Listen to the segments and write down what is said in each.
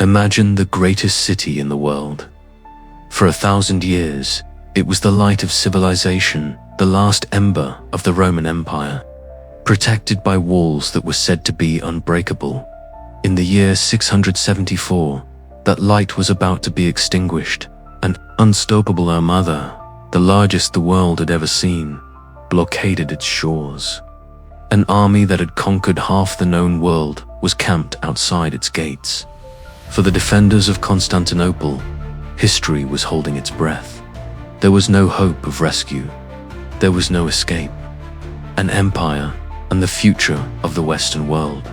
Imagine the greatest city in the world. For 1,000 years, it was the light of civilization, the last ember of the Roman Empire, protected by walls that were said to be unbreakable. In the year 674, that light was about to be extinguished. An unstoppable armada, the largest the world had ever seen, blockaded its shores. An army that had conquered half the known world was camped outside its gates. For the defenders of Constantinople, history was holding its breath. There was no hope of rescue. There was no escape. An empire and the future of the Western world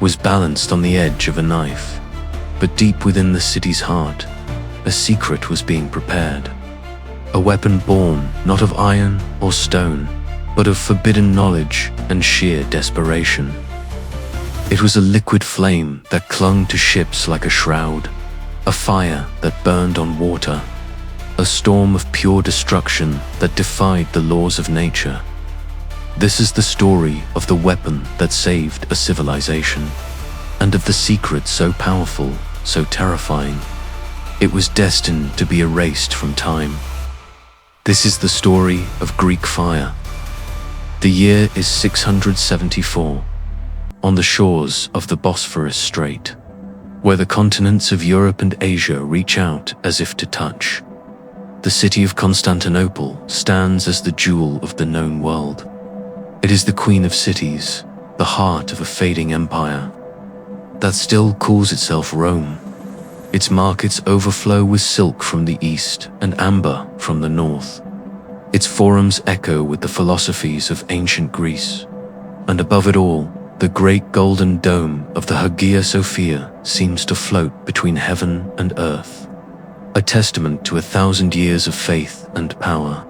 was balanced on the edge of a knife. But deep within the city's heart, a secret was being prepared. A weapon born not of iron or stone, but of forbidden knowledge and sheer desperation. It was a liquid flame that clung to ships like a shroud, a fire that burned on water, a storm of pure destruction that defied the laws of nature. This is the story of the weapon that saved a civilization, and of the secret so powerful, so terrifying, it was destined to be erased from time. This is the story of Greek fire. The year is 674, on the shores of the Bosphorus Strait, where the continents of Europe and Asia reach out as if to touch. The city of Constantinople stands as the jewel of the known world. It is the queen of cities, the heart of a fading empire that still calls itself Rome. Its markets overflow with silk from the east and amber from the north. Its forums echo with the philosophies of ancient Greece. And above it all, the great golden dome of the Hagia Sophia seems to float between heaven and earth, a testament to 1,000 years of faith and power.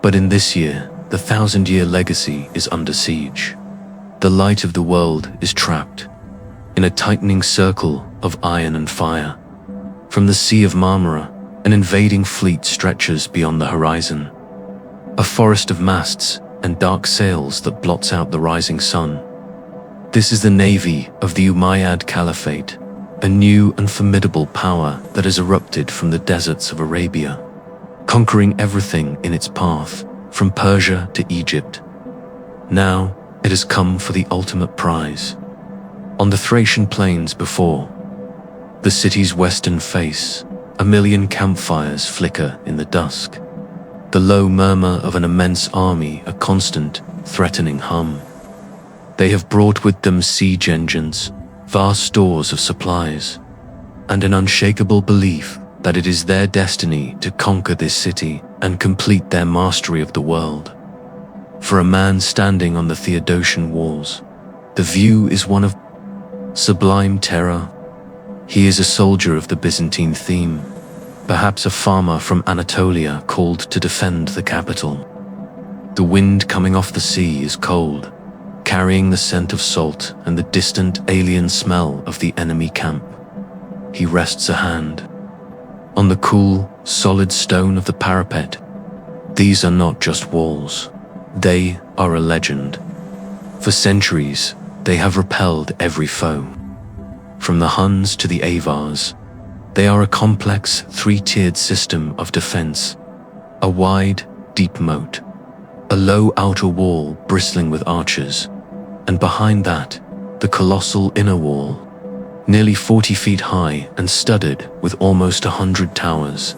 But in this year, the 1,000-year legacy is under siege. The light of the world is trapped in a tightening circle of iron and fire. From the Sea of Marmara, an invading fleet stretches beyond the horizon, a forest of masts and dark sails that blots out the rising sun. This is the navy of the Umayyad Caliphate, a new and formidable power that has erupted from the deserts of Arabia, conquering everything in its path, from Persia to Egypt. Now it has come for the ultimate prize. On the Thracian plains before the city's western face, 1,000,000 campfires flicker in the dusk. The low murmur of an immense army, a constant, threatening hum. They have brought with them siege engines, vast stores of supplies, and an unshakable belief that it is their destiny to conquer this city and complete their mastery of the world. For a man standing on the Theodosian walls, the view is one of sublime terror. He is a soldier of the Byzantine theme, perhaps a farmer from Anatolia called to defend the capital. The wind coming off the sea is cold, carrying the scent of salt and the distant alien smell of the enemy camp. He rests a hand on the cool, solid stone of the parapet. These are not just walls, they are a legend. For centuries, they have repelled every foe. From the Huns to the Avars, they are a complex, three-tiered system of defense. A wide, deep moat, a low outer wall bristling with archers, and behind that, the colossal inner wall, nearly 40 feet high and studded with almost 100 towers.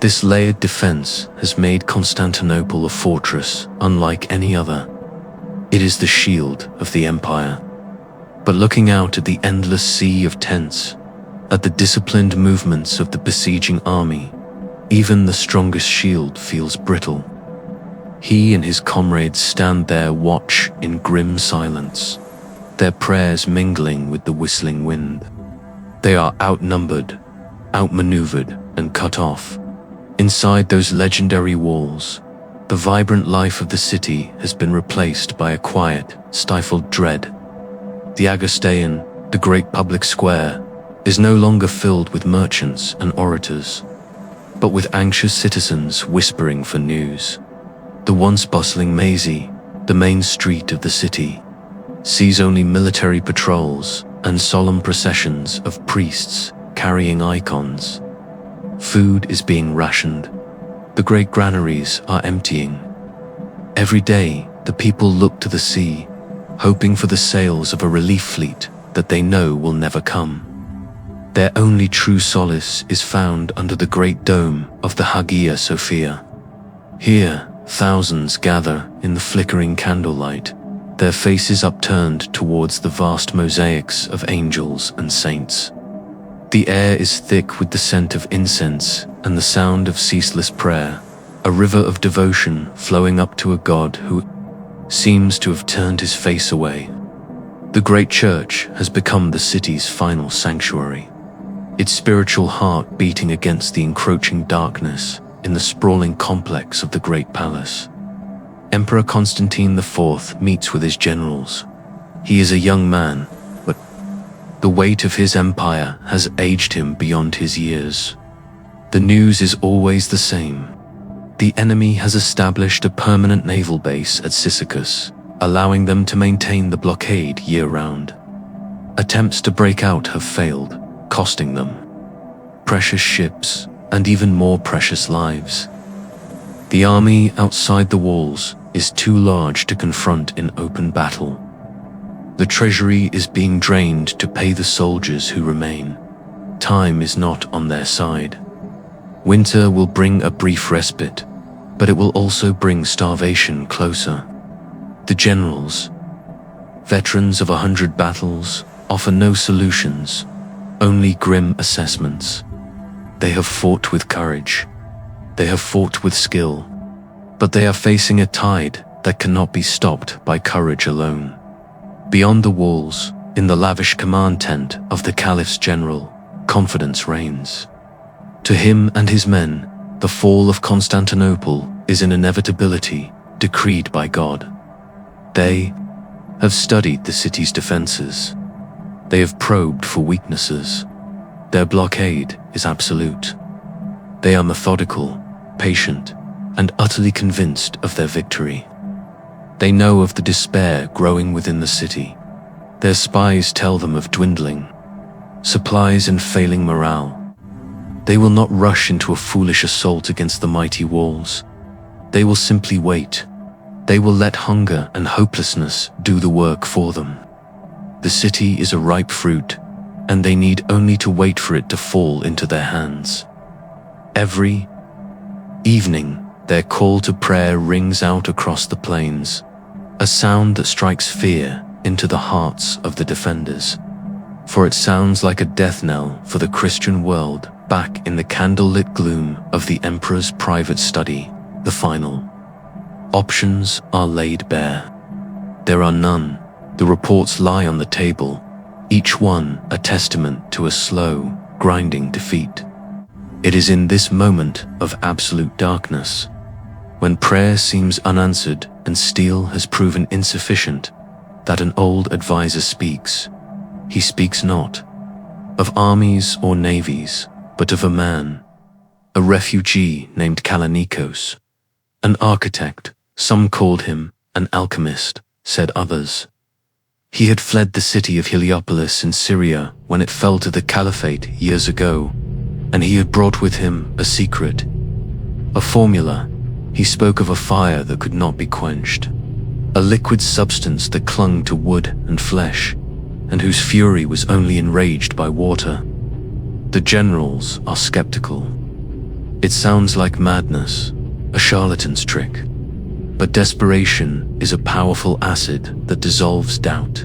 This layered defense has made Constantinople a fortress unlike any other. It is the shield of the empire. But looking out at the endless sea of tents, at the disciplined movements of the besieging army, even the strongest shield feels brittle. He and his comrades stand there, watch in grim silence, their prayers mingling with the whistling wind. They are outnumbered, outmaneuvered, and cut off. Inside those legendary walls, the vibrant life of the city has been replaced by a quiet, stifled dread. The Agosteion, the great public square, is no longer filled with merchants and orators, but with anxious citizens whispering for news. The once bustling Mazy, the main street of the city, sees only military patrols and solemn processions of priests carrying icons. Food is being rationed. The great granaries are emptying. Every day, the people look to the sea, hoping for the sails of a relief fleet that they know will never come. Their only true solace is found under the great dome of the Hagia Sophia. Here, thousands gather in the flickering candlelight, their faces upturned towards the vast mosaics of angels and saints. The air is thick with the scent of incense and the sound of ceaseless prayer, a river of devotion flowing up to a God who seems to have turned his face away. The great church has become the city's final sanctuary, its spiritual heart beating against the encroaching darkness in the sprawling complex of the great palace. Emperor Constantine IV meets with his generals. He is a young man, but the weight of his empire has aged him beyond his years. The news is always the same. The enemy has established a permanent naval base at Cyzicus, allowing them to maintain the blockade year-round. Attempts to break out have failed, costing them precious ships and even more precious lives. The army outside the walls is too large to confront in open battle. The treasury is being drained to pay the soldiers who remain. Time is not on their side. Winter will bring a brief respite, but it will also bring starvation closer. The generals, veterans of 100 battles, offer no solutions, only grim assessments. They have fought with courage. They have fought with skill, but they are facing a tide that cannot be stopped by courage alone. Beyond the walls, in the lavish command tent of the Caliph's general, confidence reigns. To him and his men, the fall of Constantinople is an inevitability decreed by God. They have studied the city's defenses. They have probed for weaknesses. Their blockade is absolute. They are methodical, patient, and utterly convinced of their victory. They know of the despair growing within the city. Their spies tell them of dwindling supplies and failing morale. They will not rush into a foolish assault against the mighty walls. They will simply wait. They will let hunger and hopelessness do the work for them. The city is a ripe fruit, and they need only to wait for it to fall into their hands. Every evening, their call to prayer rings out across the plains, a sound that strikes fear into the hearts of the defenders. For it sounds like a death knell for the Christian world back in the candlelit gloom of the emperor's private study. The final options are laid bare. There are none. The reports lie on the table, each one a testament to a slow, grinding defeat. It is in this moment of absolute darkness, when prayer seems unanswered and steel has proven insufficient, that an old advisor speaks. He speaks not of armies or navies, but of a man, a refugee named Kallinikos, an architect. Some called him an alchemist, said others. He had fled the city of Heliopolis in Syria when it fell to the caliphate years ago, and he had brought with him a secret, a formula. He spoke of a fire that could not be quenched, a liquid substance that clung to wood and flesh, and whose fury was only enraged by water. The generals are skeptical. It sounds like madness, a charlatan's trick. But desperation is a powerful acid that dissolves doubt.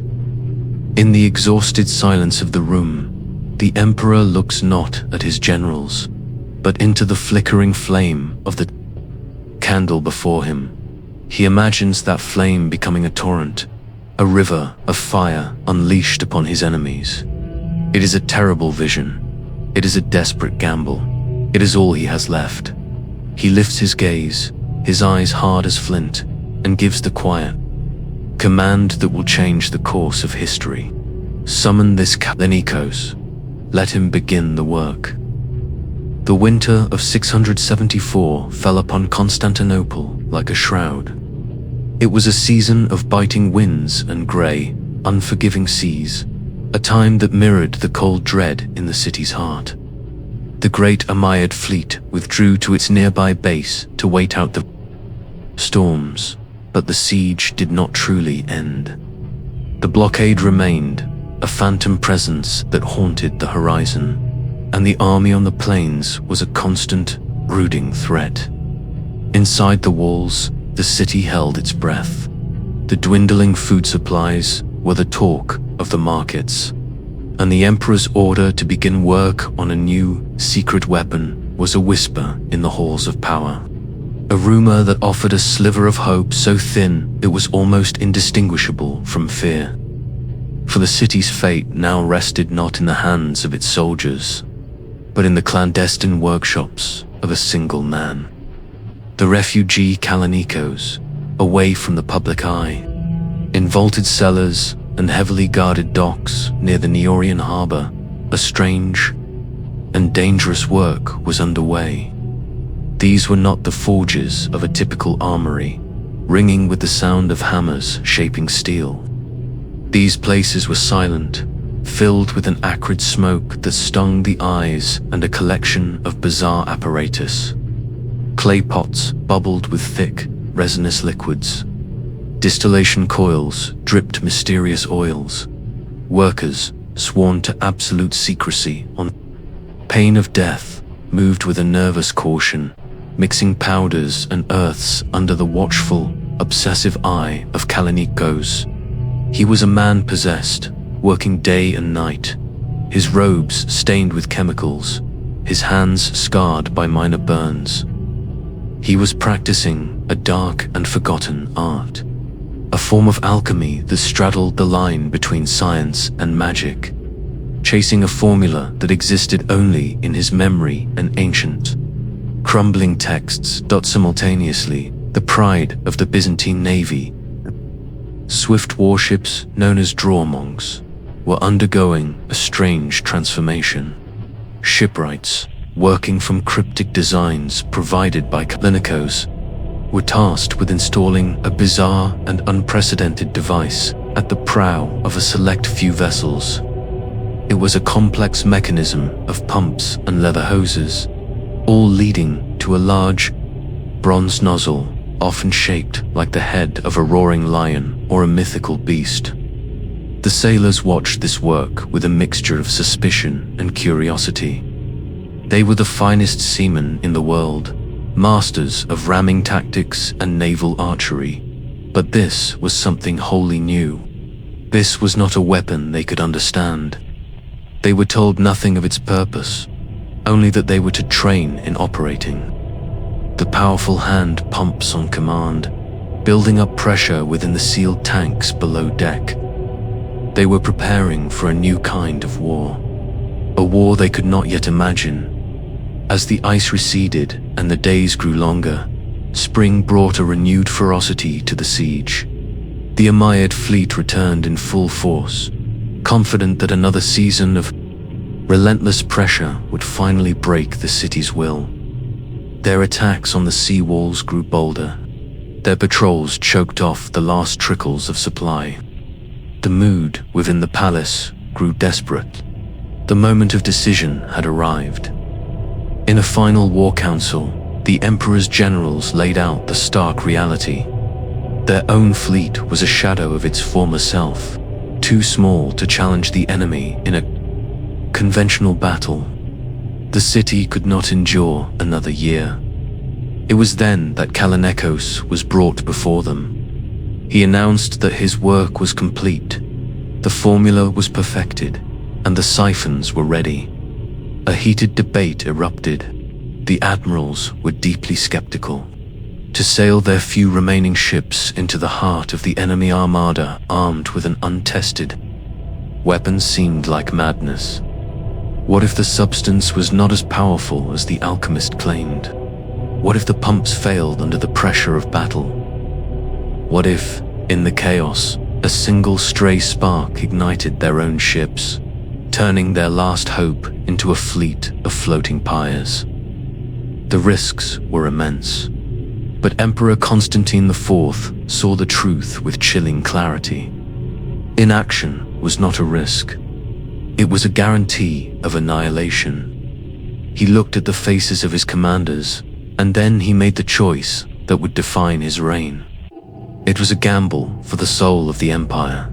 In the exhausted silence of the room, the emperor looks not at his generals, but into the flickering flame of the candle before him. He imagines that flame becoming a torrent, a river of fire unleashed upon his enemies. It is a terrible vision. It is a desperate gamble. It is all he has left. He lifts his gaze, his eyes hard as flint, and gives the quiet command that will change the course of history. Summon this Kallinikos. Let him begin the work. The winter of 674 fell upon Constantinople like a shroud. It was a season of biting winds and grey, unforgiving seas, a time that mirrored the cold dread in the city's heart. The great Umayyad fleet withdrew to its nearby base to wait out the storms, but the siege did not truly end. The blockade remained, a phantom presence that haunted the horizon, and the army on the plains was a constant, brooding threat. Inside the walls, the city held its breath. The dwindling food supplies were the talk of the markets, and the emperor's order to begin work on a new, secret weapon was a whisper in the halls of power. A rumor that offered a sliver of hope so thin it was almost indistinguishable from fear. For the city's fate now rested not in the hands of its soldiers, but in the clandestine workshops of a single man. The refugee Kalanikos, away from the public eye, in vaulted cellars and heavily guarded docks near the Neorian harbor, a strange and dangerous work was underway. These were not the forges of a typical armory, ringing with the sound of hammers shaping steel. These places were silent, filled with an acrid smoke that stung the eyes and a collection of bizarre apparatus. Clay pots bubbled with thick, resinous liquids. Distillation coils dripped mysterious oils. Workers, sworn to absolute secrecy on pain of death, moved with a nervous caution, mixing powders and earths under the watchful, obsessive eye of Kalanikos. He was a man possessed, working day and night, his robes stained with chemicals, his hands scarred by minor burns. He was practicing a dark and forgotten art, a form of alchemy that straddled the line between science and magic, chasing a formula that existed only in his memory and ancient, crumbling texts. Simultaneously, the pride of the Byzantine navy, swift warships known as Dramongs, were undergoing a strange transformation. Shipwrights, working from cryptic designs provided by Kalanikos, were tasked with installing a bizarre and unprecedented device at the prow of a select few vessels. It was a complex mechanism of pumps and leather hoses, all leading to a large, bronze nozzle, often shaped like the head of a roaring lion or a mythical beast. The sailors watched this work with a mixture of suspicion and curiosity. They were the finest seamen in the world, masters of ramming tactics and naval archery. But this was something wholly new. This was not a weapon they could understand. They were told nothing of its purpose, only that they were to train in operating. The powerful hand pumps on command, building up pressure within the sealed tanks below deck. They were preparing for a new kind of war, a war they could not yet imagine. As the ice receded and the days grew longer, spring brought a renewed ferocity to the siege. The Umayyad fleet returned in full force, confident that another season of relentless pressure would finally break the city's will. Their attacks on the sea walls grew bolder. Their patrols choked off the last trickles of supply. The mood within the palace grew desperate. The moment of decision had arrived. In a final war council, the emperor's generals laid out the stark reality. Their own fleet was a shadow of its former self, too small to challenge the enemy in a conventional battle. The city could not endure another year. It was then that Kalanikos was brought before them. He announced that his work was complete, the formula was perfected, and the siphons were ready. A heated debate erupted. The admirals were deeply skeptical. To sail their few remaining ships into the heart of the enemy armada armed with an untested weapon seemed like madness. What if the substance was not as powerful as the alchemist claimed? What if the pumps failed under the pressure of battle? What if, in the chaos, a single stray spark ignited their own ships, turning their last hope into a fleet of floating pyres? The risks were immense, but Emperor Constantine IV saw the truth with chilling clarity. Inaction was not a risk, It was a guarantee of annihilation. He looked at the faces of his commanders, and then he made the choice that would define his reign. It was a gamble for the soul of the empire.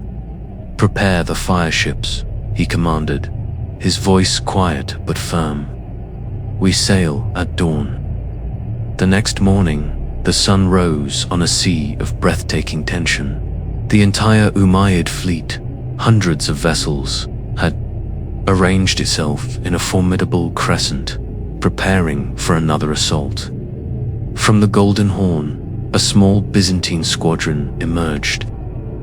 "Prepare the fire ships," he commanded, his voice quiet but firm. "We sail at dawn." The next morning, the sun rose on a sea of breathtaking tension. The entire Umayyad fleet, hundreds of vessels, had arranged itself in a formidable crescent, preparing for another assault. From the Golden Horn, a small Byzantine squadron emerged.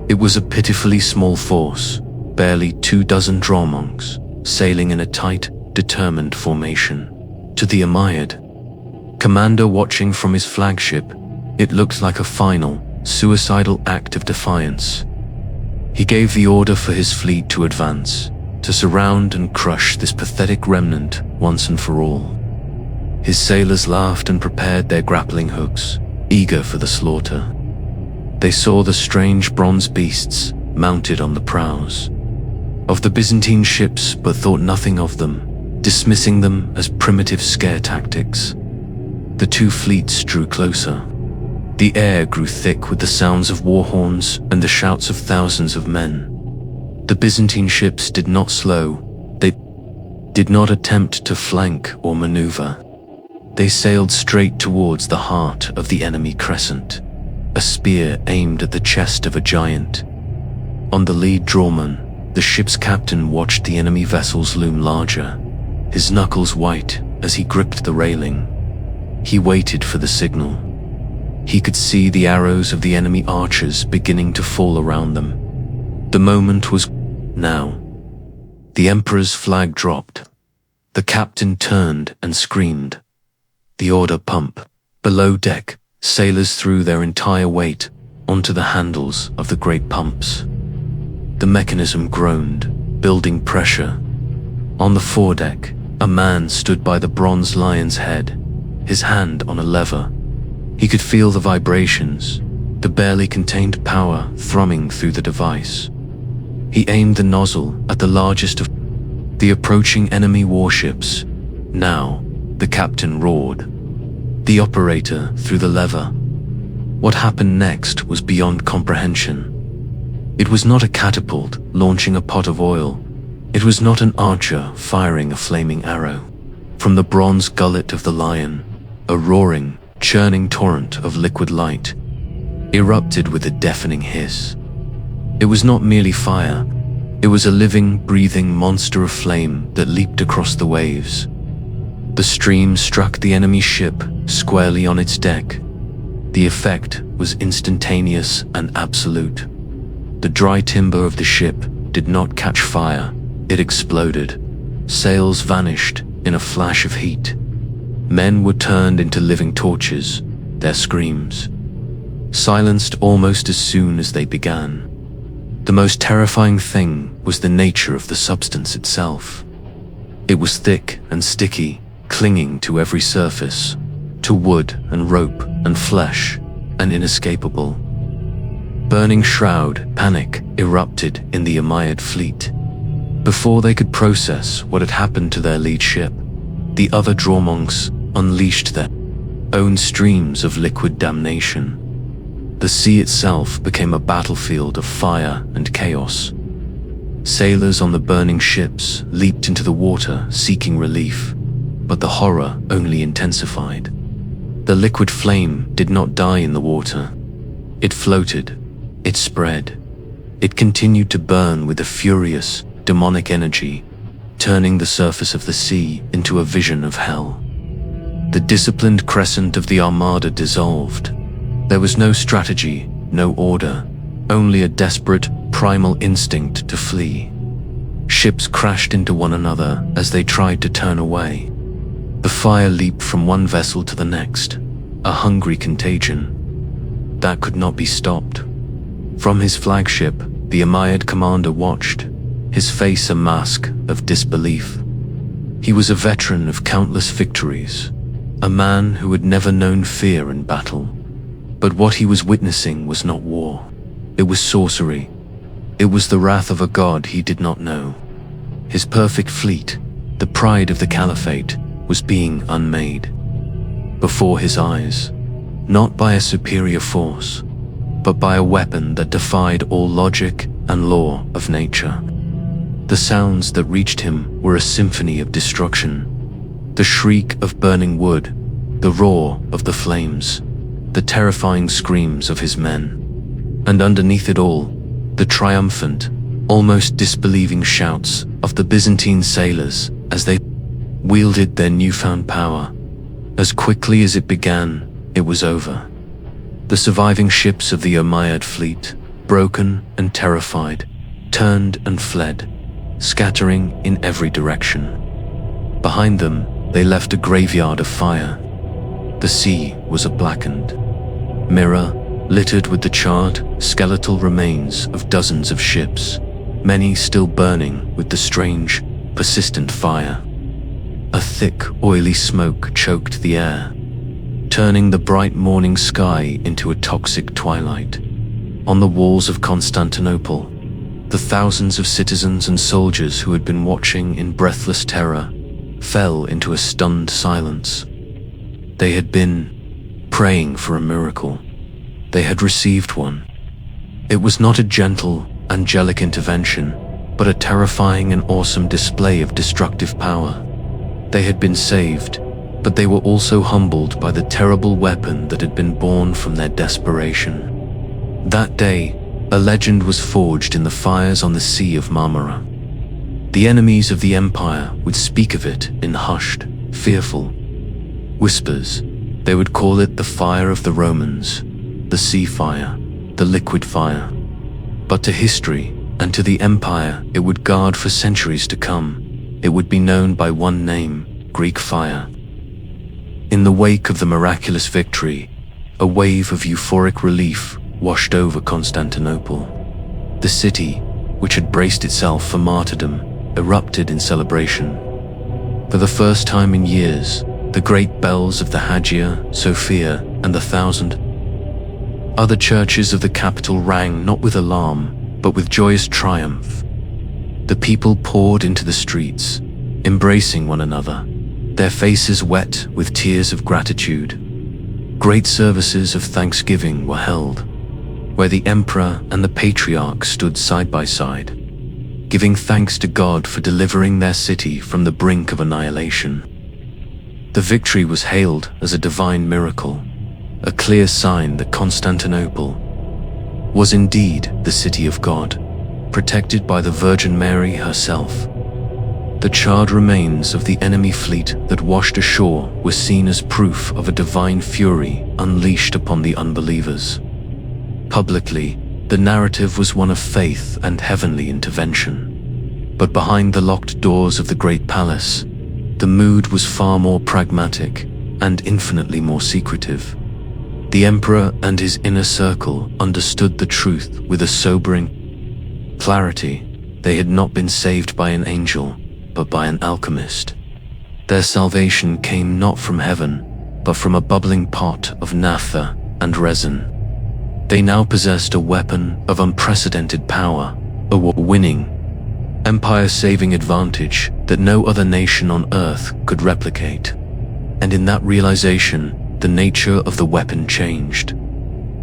It was a pitifully small force, barely 24 draw monks, sailing in a tight, determined formation. To the Umayyad commander watching from his flagship, it looked like a final, suicidal act of defiance. He gave the order for his fleet to advance, to surround and crush this pathetic remnant once and for all. His sailors laughed and prepared their grappling hooks, eager for the slaughter. They saw the strange bronze beasts mounted on the prows of the Byzantine ships, but thought nothing of them, dismissing them as primitive scare tactics. The two fleets drew closer. The air grew thick with the sounds of war horns and the shouts of thousands of men. The Byzantine ships did not slow. They did not attempt to flank or maneuver. They sailed straight towards the heart of the enemy crescent, a spear aimed at the chest of a giant. On the lead drawman, the ship's captain watched the enemy vessels loom larger, his knuckles white as he gripped the railing. He waited for the signal. He could see the arrows of the enemy archers beginning to fall around them. The moment was now. The Emperor's flag dropped. The captain turned and screamed. The order pump. Below deck, sailors threw their entire weight onto the handles of the great pumps. The mechanism groaned, building pressure. On the foredeck, a man stood by the bronze lion's head, his hand on a lever. He could feel the vibrations, the barely contained power thrumming through the device. He aimed the nozzle at the largest of the approaching enemy warships. Now, the captain roared. The operator threw the lever. What happened next was beyond comprehension. It was not a catapult launching a pot of oil. It was not an archer firing a flaming arrow. From the bronze gullet of the lion, a roaring, churning torrent of liquid light erupted with a deafening hiss. It was not merely fire. It was a living, breathing monster of flame that leaped across the waves. The stream struck the enemy ship squarely on its deck. The effect was instantaneous and absolute. The dry timber of the ship did not catch fire. It exploded. Sails vanished in a flash of heat. Men were turned into living torches, their screams silenced almost as soon as they began. The most terrifying thing was the nature of the substance itself. It was thick and sticky, clinging to every surface, to wood and rope and flesh, and inescapable. Burning shroud panic erupted in the Umayyad fleet. Before they could process what had happened to their lead ship, the other draw monks unleashed their own streams of liquid damnation. The sea itself became a battlefield of fire and chaos. Sailors on the burning ships leaped into the water seeking relief, but the horror only intensified. The liquid flame did not die in the water. It floated, it spread. It continued to burn with a furious, demonic energy, turning the surface of the sea into a vision of hell. The disciplined crescent of the armada dissolved. There was no strategy, no order, only a desperate, primal instinct to flee. Ships crashed into one another as they tried to turn away. The fire leaped from one vessel to the next, a hungry contagion that could not be stopped. From his flagship, the Umayyad commander watched, his face a mask of disbelief. He was a veteran of countless victories, a man who had never known fear in battle. But what he was witnessing was not war. It was sorcery. It was the wrath of a god he did not know. His perfect fleet, the pride of the caliphate, was being unmade. Before his eyes, not by a superior force, but by a weapon that defied all logic and law of nature. The sounds that reached him were a symphony of destruction. The shriek of burning wood, the roar of the flames, the terrifying screams of his men. And underneath it all, the triumphant, almost disbelieving shouts of the Byzantine sailors as they wielded their newfound power. As quickly as it began, it was over. The surviving ships of the Umayyad fleet, broken and terrified, turned and fled, scattering in every direction. Behind them, they left a graveyard of fire. The sea was a blackened mirror, littered with the charred, skeletal remains of dozens of ships, many still burning with the strange, persistent fire. A thick, oily smoke choked the air, turning the bright morning sky into a toxic twilight. On the walls of Constantinople, the thousands of citizens and soldiers who had been watching in breathless terror fell into a stunned silence. They had been praying for a miracle. They had received one. It was not a gentle, angelic intervention, but a terrifying and awesome display of destructive power. They had been saved, but they were also humbled by the terrible weapon that had been born from their desperation. That day, a legend was forged in the fires on the Sea of Marmara. The enemies of the empire would speak of it in hushed, fearful whispers. They would call it the fire of the Romans, the sea fire, the liquid fire. But to history and to the empire it would guard for centuries to come. It would be known by one name, Greek fire. In the wake of the miraculous victory, a wave of euphoric relief washed over Constantinople. The city, which had braced itself for martyrdom, erupted in celebration. For the first time in years, the great bells of the Hagia Sophia and the 1,000 other churches of the capital rang not with alarm, but with joyous triumph. The people poured into the streets, embracing one another, their faces wet with tears of gratitude. Great services of thanksgiving were held, where the emperor and the patriarch stood side by side, giving thanks to God for delivering their city from the brink of annihilation. The victory was hailed as a divine miracle, a clear sign that Constantinople was indeed the city of God, protected by the Virgin Mary herself. The charred remains of the enemy fleet that washed ashore were seen as proof of a divine fury unleashed upon the unbelievers. Publicly, the narrative was one of faith and heavenly intervention. But behind the locked doors of the great palace, the mood was far more pragmatic and infinitely more secretive. The emperor and his inner circle understood the truth with a sobering clarity. They had not been saved by an angel, but by an alchemist. Their salvation came not from heaven, but from a bubbling pot of naphtha and resin. They now possessed a weapon of unprecedented power, a war-winning, empire-saving advantage that no other nation on earth could replicate. And in that realization, the nature of the weapon changed.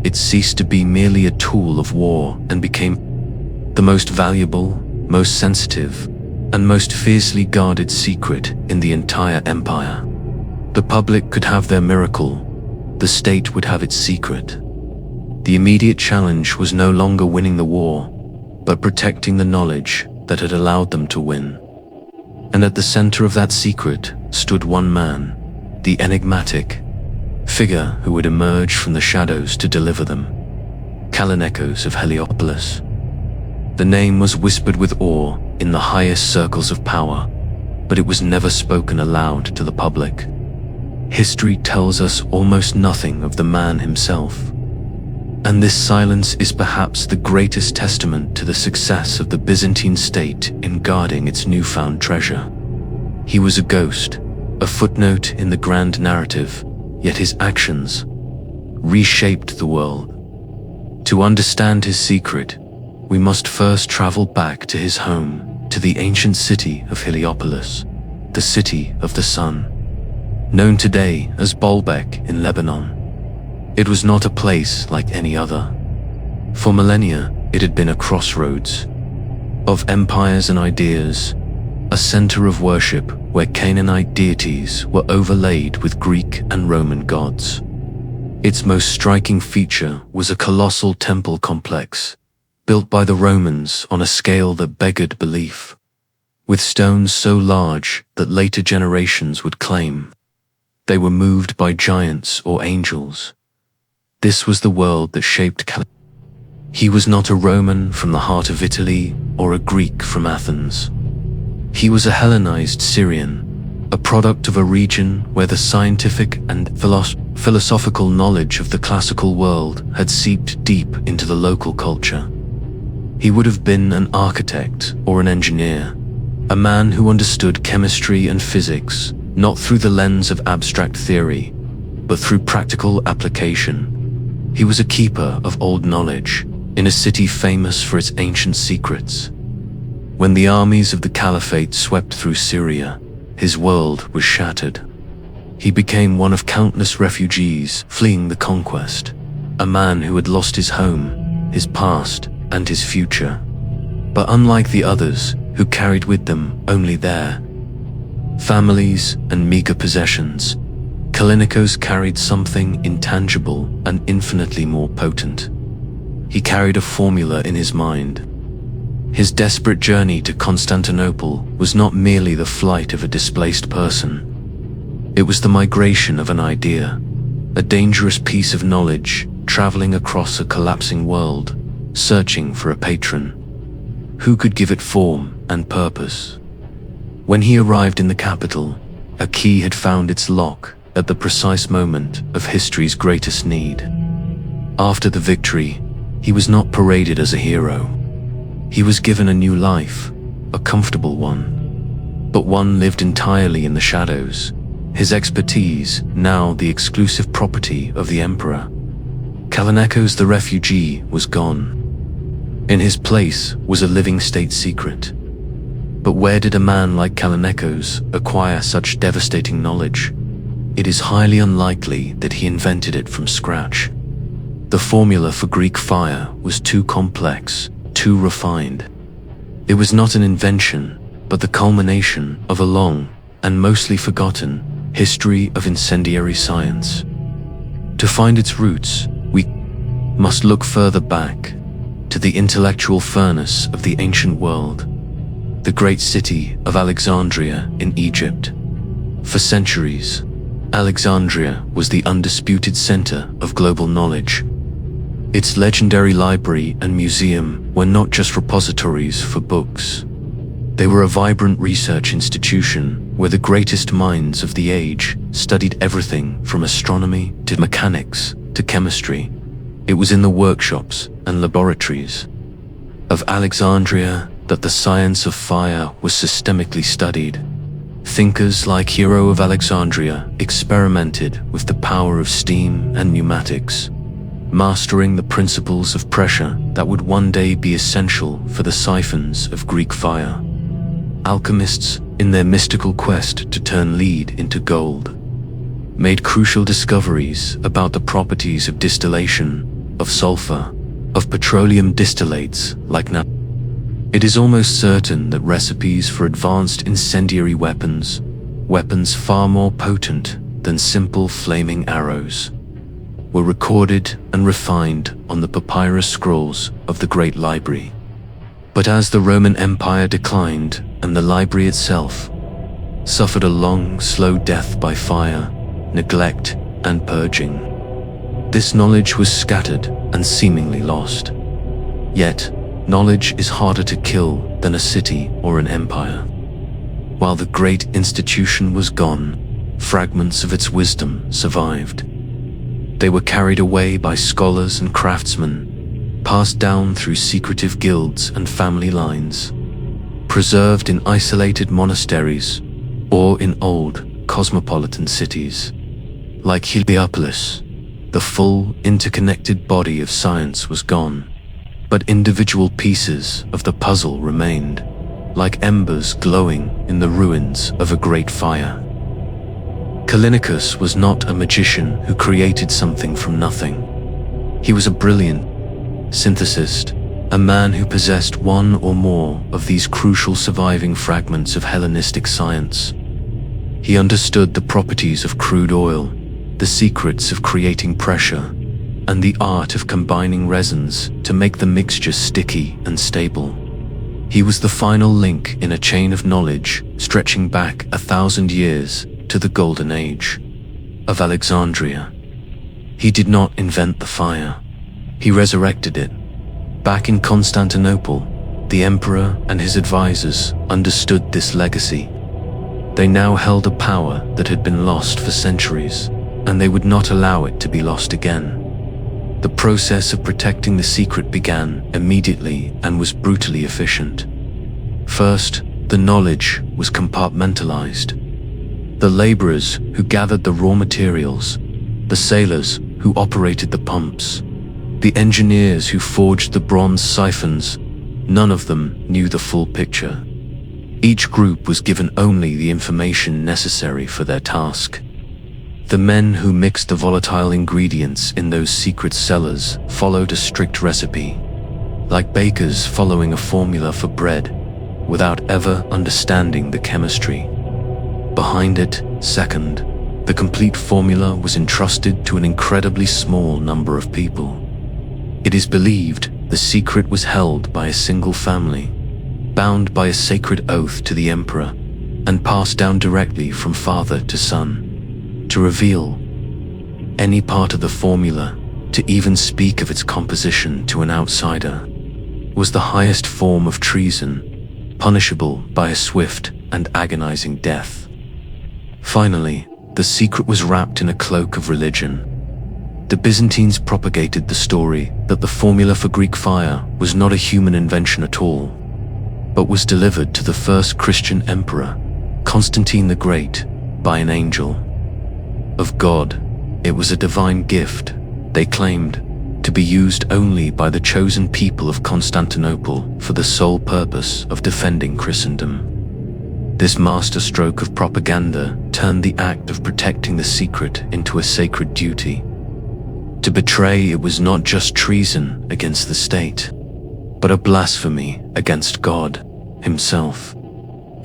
It ceased to be merely a tool of war and became the most valuable, most sensitive, and most fiercely guarded secret in the entire empire. The public could have their miracle, the state would have its secret. The immediate challenge was no longer winning the war, but protecting the knowledge that had allowed them to win. And at the center of that secret stood one man, the enigmatic figure who would emerge from the shadows to deliver them. Kallinikos of Heliopolis. The name was whispered with awe in the highest circles of power, but it was never spoken aloud to the public. History tells us almost nothing of the man himself. And this silence is perhaps the greatest testament to the success of the Byzantine state in guarding its newfound treasure. He was a ghost, a footnote in the grand narrative, yet his actions reshaped the world. To understand his secret, we must first travel back to his home, to the ancient city of Heliopolis, the city of the sun, known today as Baalbek in Lebanon. It was not a place like any other. For millennia, it had been a crossroads of empires and ideas, a center of worship where Canaanite deities were overlaid with Greek and Roman gods. Its most striking feature was a colossal temple complex, built by the Romans on a scale that beggared belief, with stones so large that later generations would claim they were moved by giants or angels. This was the world that shaped Caliph. He was not a Roman from the heart of Italy or a Greek from Athens. He was a Hellenized Syrian, a product of a region where the scientific and philosophical knowledge of the classical world had seeped deep into the local culture. He would have been an architect or an engineer, a man who understood chemistry and physics not through the lens of abstract theory, but through practical application. He was a keeper of old knowledge in a city famous for its ancient secrets. When the armies of the Caliphate swept through Syria, his world was shattered. He became one of countless refugees fleeing the conquest, a man who had lost his home, his past, and his future. But unlike the others, who carried with them only their families and meager possessions, Callinicos carried something intangible and infinitely more potent. He carried a formula in his mind. His desperate journey to Constantinople was not merely the flight of a displaced person. It was the migration of an idea, a dangerous piece of knowledge traveling across a collapsing world, searching for a patron who could give it form and purpose. When he arrived in the capital, a key had found its lock at the precise moment of history's greatest need. After the victory, he was not paraded as a hero. He was given a new life, a comfortable one, but one lived entirely in the shadows, his expertise now the exclusive property of the emperor. Callinicos the refugee was gone. In his place was a living state secret. But where did a man like Callinicos acquire such devastating knowledge? It is highly unlikely that he invented it from scratch. The formula for Greek fire was too complex, too refined. It was not an invention, but the culmination of a long and mostly forgotten history of incendiary science. To find its roots, we must look further back, to the intellectual furnace of the ancient world, the great city of Alexandria in Egypt. For centuries, Alexandria was the undisputed center of global knowledge. Its legendary library and museum were not just repositories for books. They were a vibrant research institution where the greatest minds of the age studied everything from astronomy to mechanics to chemistry. It was in the workshops and laboratories of Alexandria that the science of fire was systemically studied. Thinkers like Hero of Alexandria experimented with the power of steam and pneumatics, mastering the principles of pressure that would one day be essential for the siphons of Greek fire. Alchemists, in their mystical quest to turn lead into gold, made crucial discoveries about the properties of distillation, of sulfur, of petroleum distillates like naphtha. It is almost certain that recipes for advanced incendiary weapons, weapons far more potent than simple flaming arrows, were recorded and refined on the papyrus scrolls of the Great Library. But as the Roman Empire declined and the library itself suffered a long, slow death by fire, neglect, and purging, this knowledge was scattered and seemingly lost. Yet, knowledge is harder to kill than a city or an empire. While the great institution was gone, fragments of its wisdom survived. They were carried away by scholars and craftsmen, passed down through secretive guilds and family lines, preserved in isolated monasteries or in old cosmopolitan cities. Like Heliopolis, the full, interconnected body of science was gone, but individual pieces of the puzzle remained. like embers glowing in the ruins of a great fire. Callinicus was not a magician who created something from nothing. He was a brilliant synthesist, a man who possessed one or more of these crucial surviving fragments of Hellenistic science. He understood the properties of crude oil, the secrets of creating pressure, and the art of combining resins to make the mixture sticky and stable. He was the final link in a chain of knowledge stretching back 1,000 years to the Golden Age of Alexandria. He did not invent the fire. He resurrected it. Back in Constantinople, the emperor and his advisors understood this legacy. They now held a power that had been lost for centuries, and they would not allow it to be lost again. The process of protecting the secret began immediately and was brutally efficient. First, the knowledge was compartmentalized. The laborers who gathered the raw materials, the sailors who operated the pumps, the engineers who forged the bronze siphons, none of them knew the full picture. Each group was given only the information necessary for their task. The men who mixed the volatile ingredients in those secret cellars followed a strict recipe, like bakers following a formula for bread, without ever understanding the chemistry behind it. Second, the complete formula was entrusted to an incredibly small number of people. It is believed the secret was held by a single family, bound by a sacred oath to the emperor, and passed down directly from father to son. To reveal any part of the formula, to even speak of its composition to an outsider, was the highest form of treason, punishable by a swift and agonizing death. Finally, the secret was wrapped in a cloak of religion. The Byzantines propagated the story that the formula for Greek fire was not a human invention at all, but was delivered to the first Christian emperor, Constantine the Great, by an angel of God. It was a divine gift, they claimed, to be used only by the chosen people of Constantinople for the sole purpose of defending Christendom. This masterstroke of propaganda turned the act of protecting the secret into a sacred duty. To betray it was not just treason against the state, but a blasphemy against God himself.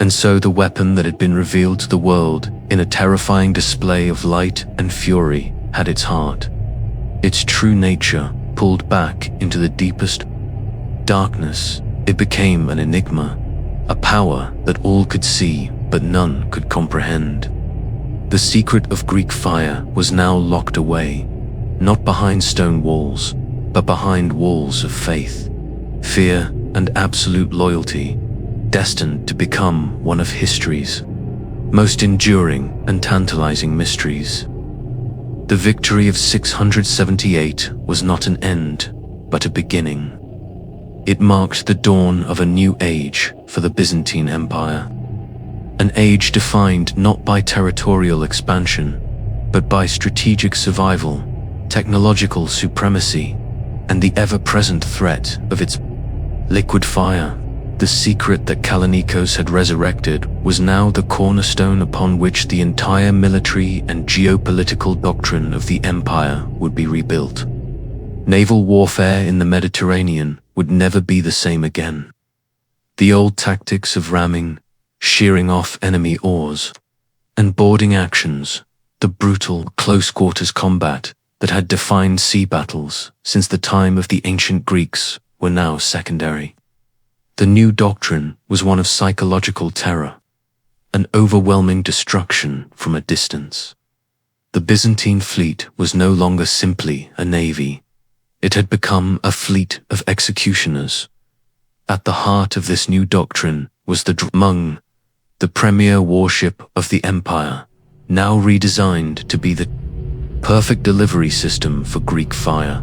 And so the weapon that had been revealed to the world in a terrifying display of light and fury had its heart, its true nature, pulled back into the deepest darkness. It became an enigma, a power that all could see but none could comprehend. The secret of Greek fire was now locked away, not behind stone walls, but behind walls of faith, fear, and absolute loyalty, destined to become one of history's most enduring and tantalizing mysteries. The victory of 678 was not an end, but a beginning. It marked the dawn of a new age for the Byzantine Empire, an age defined not by territorial expansion, but by strategic survival, technological supremacy, and the ever-present threat of its liquid fire. The secret that Callinicos had resurrected was now the cornerstone upon which the entire military and geopolitical doctrine of the empire would be rebuilt. Naval warfare in the Mediterranean would never be the same again. The old tactics of ramming, shearing off enemy oars, and boarding actions, the brutal close-quarters combat that had defined sea battles since the time of the ancient Greeks, were now secondary. The new doctrine was one of psychological terror, an overwhelming destruction from a distance. The Byzantine fleet was no longer simply a navy. It had become a fleet of executioners. At the heart of this new doctrine was the Mung, the premier warship of the empire, now redesigned to be the perfect delivery system for Greek fire.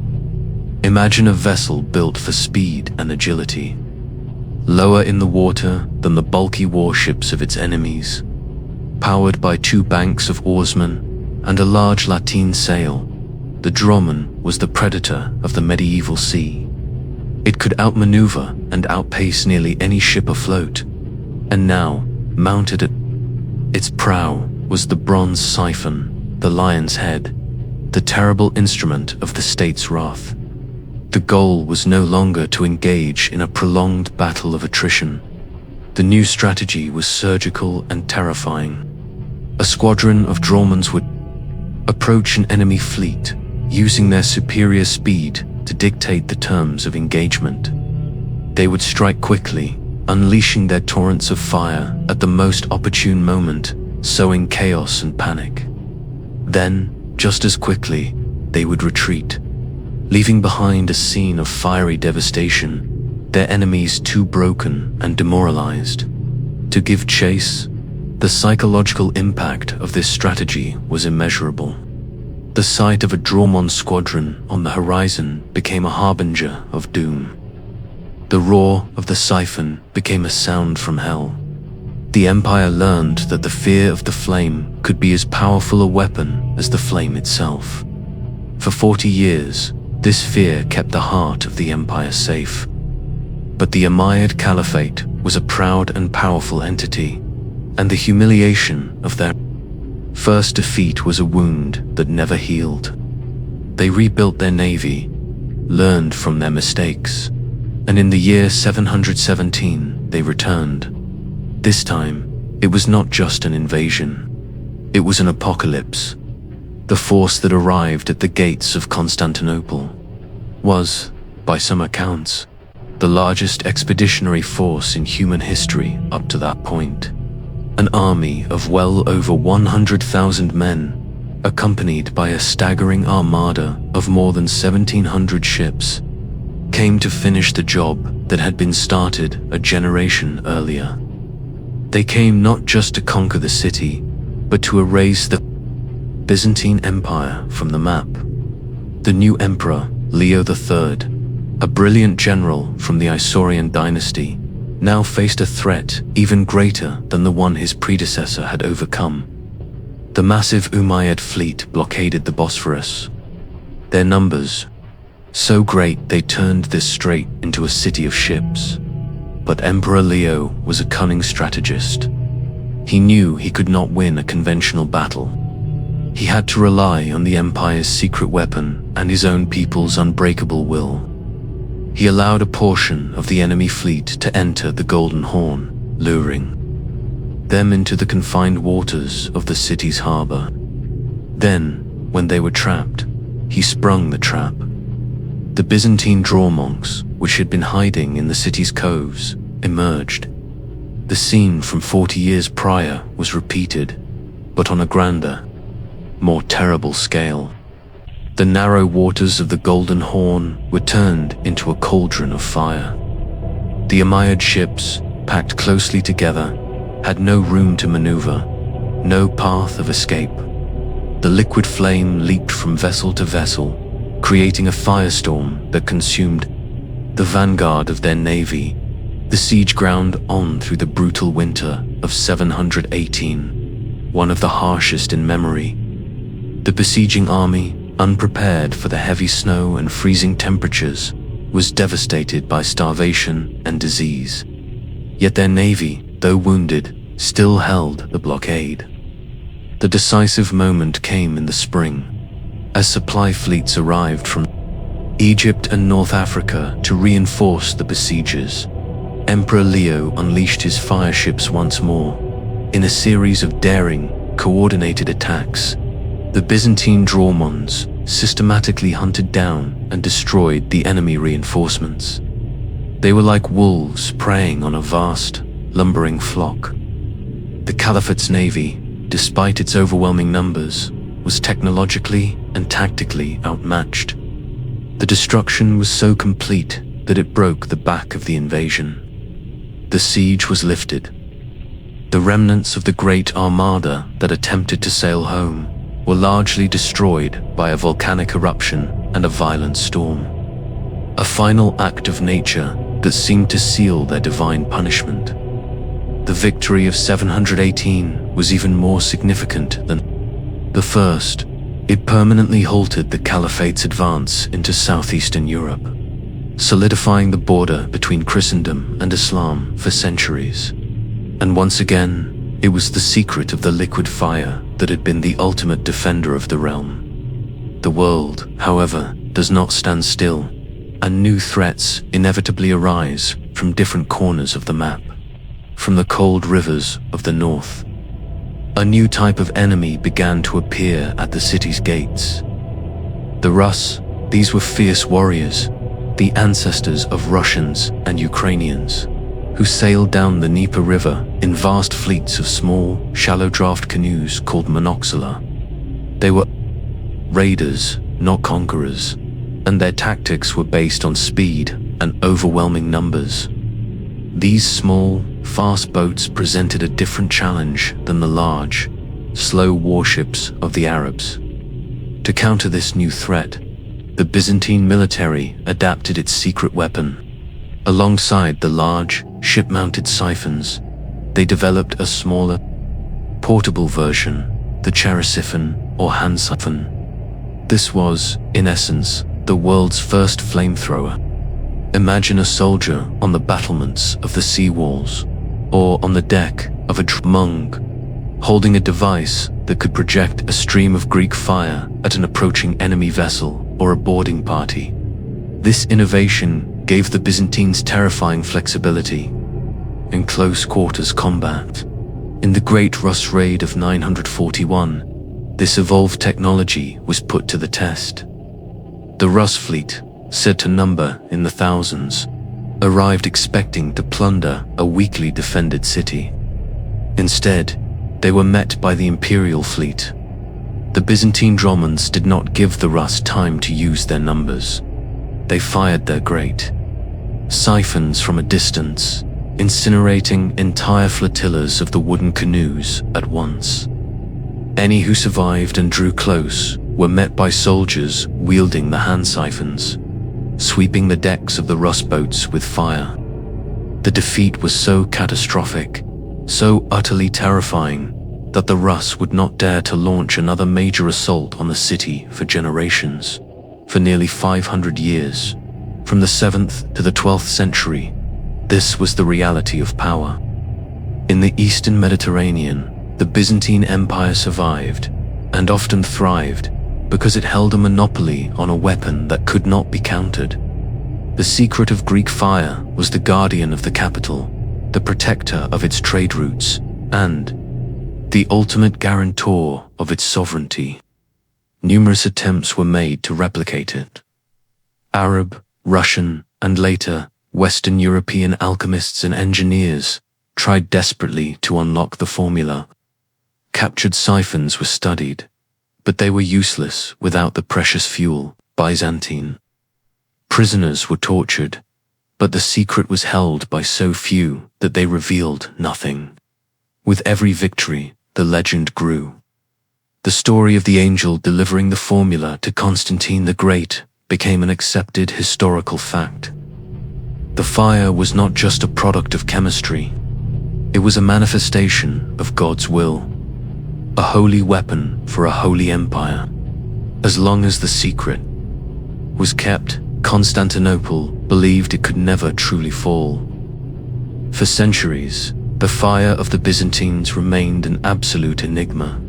Imagine a vessel built for speed and agility, lower in the water than the bulky warships of its enemies, powered by 2 banks of oarsmen and a large lateen sail. The Droman was the predator of the medieval sea. It could outmaneuver and outpace nearly any ship afloat, And now, mounted at its prow, was the bronze siphon, the lion's head, the terrible instrument of the state's wrath. The goal was no longer to engage in a prolonged battle of attrition. The new strategy was surgical and terrifying. A squadron of drawmans would approach an enemy fleet, using their superior speed to dictate the terms of engagement. They would strike quickly, unleashing their torrents of fire at the most opportune moment, sowing chaos and panic. Then, just as quickly, they would retreat, leaving behind a scene of fiery devastation, their enemies too broken and demoralized to give chase. The psychological impact of this strategy was immeasurable. The sight of a Drawmon squadron on the horizon became a harbinger of doom. The roar of the siphon became a sound from hell. The Empire learned that the fear of the flame could be as powerful a weapon as the flame itself. For 40 years, this fear kept the heart of the Empire safe. But the Umayyad Caliphate was a proud and powerful entity, and the humiliation of their first defeat was a wound that never healed. They rebuilt their navy, learned from their mistakes, and in the year 717 they returned. This time, it was not just an invasion. It was an apocalypse. The force that arrived at the gates of Constantinople was, by some accounts, the largest expeditionary force in human history up to that point. An army of well over 100,000 men, accompanied by a staggering armada of more than 1,700 ships, came to finish the job that had been started a generation earlier. They came not just to conquer the city, but to erase the Byzantine Empire from the map. The new emperor, Leo III, a brilliant general from the Isaurian dynasty, now faced a threat even greater than the one his predecessor had overcome. The massive Umayyad fleet blockaded the Bosphorus. Their numbers, so great they turned this strait into a city of ships. But Emperor Leo was a cunning strategist. He knew he could not win a conventional battle. He had to rely on the Empire's secret weapon and his own people's unbreakable will. He allowed a portion of the enemy fleet to enter the Golden Horn, luring them into the confined waters of the city's harbor. Then, when they were trapped, he sprung the trap. The Byzantine draw monks, which had been hiding in the city's coves, emerged. The scene from 40 years prior was repeated, but on a grander, more terrible scale. The narrow waters of the Golden Horn were turned into a cauldron of fire. The Umayyad ships, packed closely together, had no room to maneuver, no path of escape. The liquid flame leaped from vessel to vessel, creating a firestorm that consumed the vanguard of their navy. The siege ground on through the brutal winter of 718, one of the harshest in memory. The besieging army, unprepared for the heavy snow and freezing temperatures, was devastated by starvation and disease. Yet their navy, though wounded, still held the blockade. The decisive moment came in the spring, as supply fleets arrived from Egypt and North Africa to reinforce the besiegers. Emperor Leo unleashed his fire ships once more. In a series of daring, coordinated attacks, the Byzantine Drawmons systematically hunted down and destroyed the enemy reinforcements. They were like wolves preying on a vast, lumbering flock. The Caliphate's navy, despite its overwhelming numbers, was technologically and tactically outmatched. The destruction was so complete that it broke the back of the invasion. The siege was lifted. The remnants of the great armada that attempted to sail home were largely destroyed by a volcanic eruption and a violent storm. A final act of nature that seemed to seal their divine punishment. The victory of 718 was even more significant than the first. It permanently halted the Caliphate's advance into southeastern Europe, solidifying the border between Christendom and Islam for centuries. And once again, it was the secret of the liquid fire that had been the ultimate defender of the realm. The world, however, does not stand still, and new threats inevitably arise from different corners of the map. From the cold rivers of the north, a new type of enemy began to appear at the city's gates. The Rus, these were fierce warriors, the ancestors of Russians and Ukrainians, who sailed down the Dnieper River in vast fleets of small, shallow-draft canoes called monoxilla. They were raiders, not conquerors, and their tactics were based on speed and overwhelming numbers. These small, fast boats presented a different challenge than the large, slow warships of the Arabs. To counter this new threat, the Byzantine military adapted its secret weapon. Alongside the large, ship-mounted siphons, they developed a smaller, portable version, the charisiphon or hand siphon. This was, in essence, the world's first flamethrower. Imagine a soldier on the battlements of the sea walls, or on the deck of a dromung, holding a device that could project a stream of Greek fire at an approaching enemy vessel or a boarding party. This innovation gave the Byzantines terrifying flexibility in close quarters combat. In the Great Rus Raid of 941, this evolved technology was put to the test. The Rus fleet, said to number in the thousands, arrived expecting to plunder a weakly defended city. Instead, they were met by the imperial fleet. The Byzantine dromuns did not give the Rus time to use their numbers. They fired their great siphons from a distance, incinerating entire flotillas of the wooden canoes at once. Any who survived and drew close were met by soldiers wielding the hand siphons, sweeping the decks of the Rus boats with fire. The defeat was so catastrophic, so utterly terrifying, that the Rus would not dare to launch another major assault on the city for generations. For nearly 500 years, from the 7th to the 12th century, this was the reality of power. In the Eastern Mediterranean, the Byzantine Empire survived, and often thrived, because it held a monopoly on a weapon that could not be countered. The secret of Greek fire was the guardian of the capital, the protector of its trade routes, and the ultimate guarantor of its sovereignty. Numerous attempts were made to replicate it. Arab, Russian, and later, Western European alchemists and engineers tried desperately to unlock the formula. Captured siphons were studied, but they were useless without the precious fuel, Byzantine. Prisoners were tortured, but the secret was held by so few that they revealed nothing. With every victory, the legend grew. The story of the angel delivering the formula to Constantine the Great became an accepted historical fact. The fire was not just a product of chemistry. It was a manifestation of God's will, a holy weapon for a holy empire. As long as the secret was kept, Constantinople believed it could never truly fall. For centuries, the fire of the Byzantines remained an absolute enigma.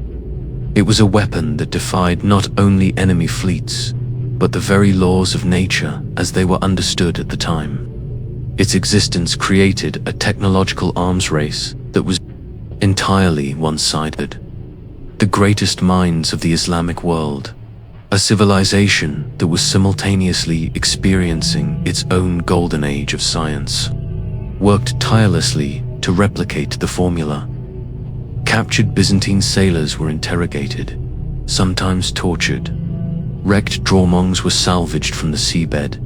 It was a weapon that defied not only enemy fleets, but the very laws of nature as they were understood at the time. Its existence created a technological arms race that was entirely one-sided. The greatest minds of the Islamic world, a civilization that was simultaneously experiencing its own golden age of science, worked tirelessly to replicate the formula. Captured Byzantine sailors were interrogated, sometimes tortured. Wrecked dromungs were salvaged from the seabed,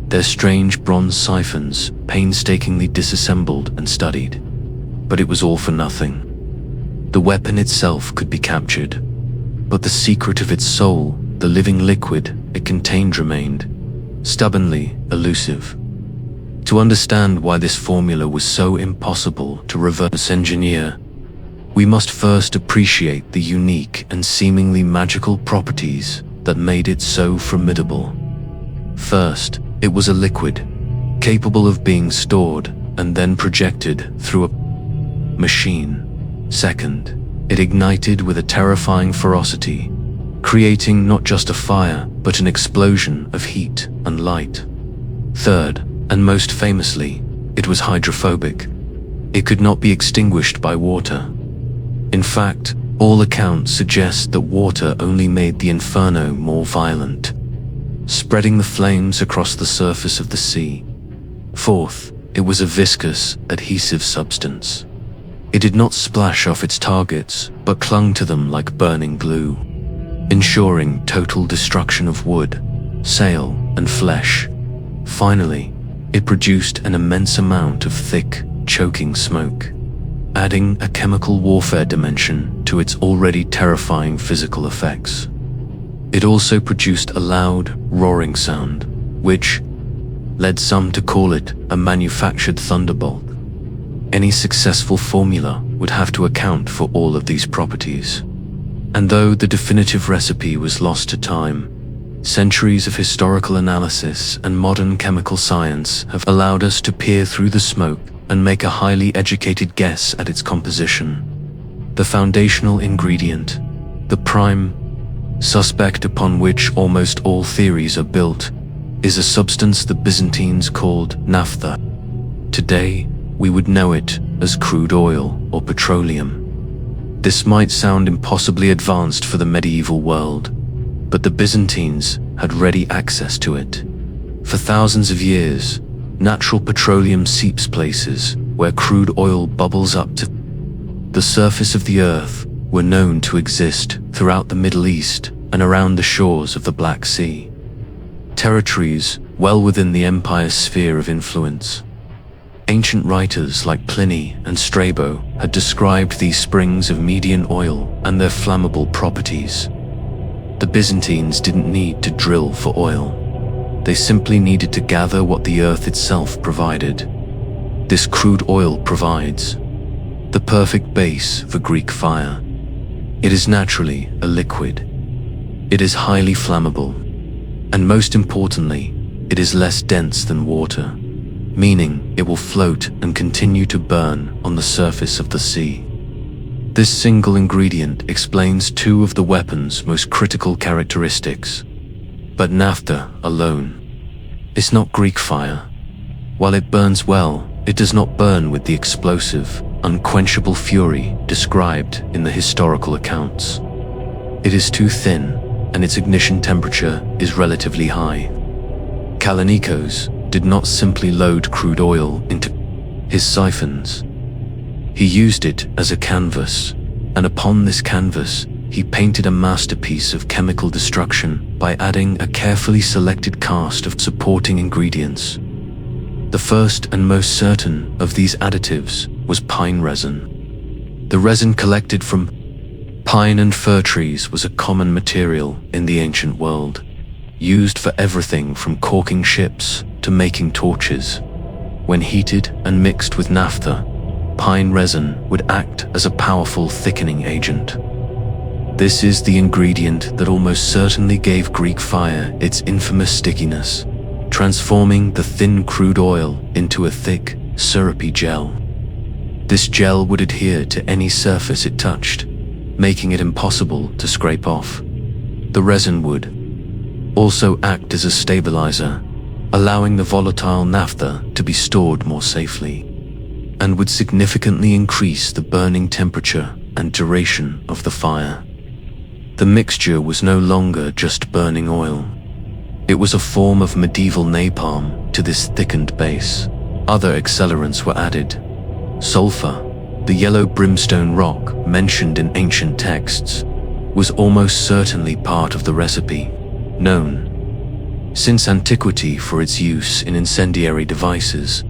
their strange bronze siphons painstakingly disassembled and studied. But it was all for nothing. The weapon itself could be captured, but the secret of its soul, the living liquid it contained, remained stubbornly elusive. To understand why this formula was so impossible to reverse engineer, we must first appreciate the unique and seemingly magical properties that made it so formidable. First, it was a liquid, capable of being stored and then projected through a machine. Second, it ignited with a terrifying ferocity, creating not just a fire, but an explosion of heat and light. Third, and most famously, it was hydrophobic. It could not be extinguished by water. In fact, all accounts suggest that water only made the inferno more violent, spreading the flames across the surface of the sea. Fourth, it was a viscous, adhesive substance. It did not splash off its targets, but clung to them like burning glue, ensuring total destruction of wood, sail, and flesh. Finally, it produced an immense amount of thick, choking smoke, adding a chemical warfare dimension to its already terrifying physical effects. It also produced a loud, roaring sound, which led some to call it a manufactured thunderbolt. Any successful formula would have to account for all of these properties. And though the definitive recipe was lost to time, centuries of historical analysis and modern chemical science have allowed us to peer through the smoke and make a highly educated guess at its composition. The foundational ingredient, the prime suspect upon which almost all theories are built, is a substance the Byzantines called naphtha. Today, we would know it as crude oil or petroleum. This might sound impossibly advanced for the medieval world, but the Byzantines had ready access to it. For thousands of years, natural petroleum seeps places where crude oil bubbles up to the surface of the earth were known to exist throughout the Middle East and around the shores of the Black Sea, territories well within the empire's sphere of influence. Ancient writers like Pliny and Strabo had described these springs of Median oil and their flammable properties. The Byzantines didn't need to drill for oil. They simply needed to gather what the earth itself provided. This crude oil provides the perfect base for Greek fire. It is naturally a liquid. It is highly flammable, and most importantly, it is less dense than water, meaning it will float and continue to burn on the surface of the sea. This single ingredient explains two of the weapon's most critical characteristics. But naphtha alone is not Greek fire. While it burns well, it does not burn with the explosive, unquenchable fury described in the historical accounts. It is too thin, and its ignition temperature is relatively high. Kallinikos did not simply load crude oil into his siphons. He used it as a canvas, and upon this canvas, he painted a masterpiece of chemical destruction by adding a carefully selected cast of supporting ingredients. The first and most certain of these additives was pine resin. The resin collected from pine and fir trees was a common material in the ancient world, used for everything from caulking ships to making torches. When heated and mixed with naphtha, pine resin would act as a powerful thickening agent. This is the ingredient that almost certainly gave Greek fire its infamous stickiness, transforming the thin crude oil into a thick, syrupy gel. This gel would adhere to any surface it touched, making it impossible to scrape off. The resin would also act as a stabilizer, allowing the volatile naphtha to be stored more safely, and would significantly increase the burning temperature and duration of the fire. The mixture was no longer just burning oil. It was a form of medieval napalm to this thickened base. Other accelerants were added. Sulfur, the yellow brimstone rock mentioned in ancient texts, was almost certainly part of the recipe, known since antiquity for its use in incendiary devices.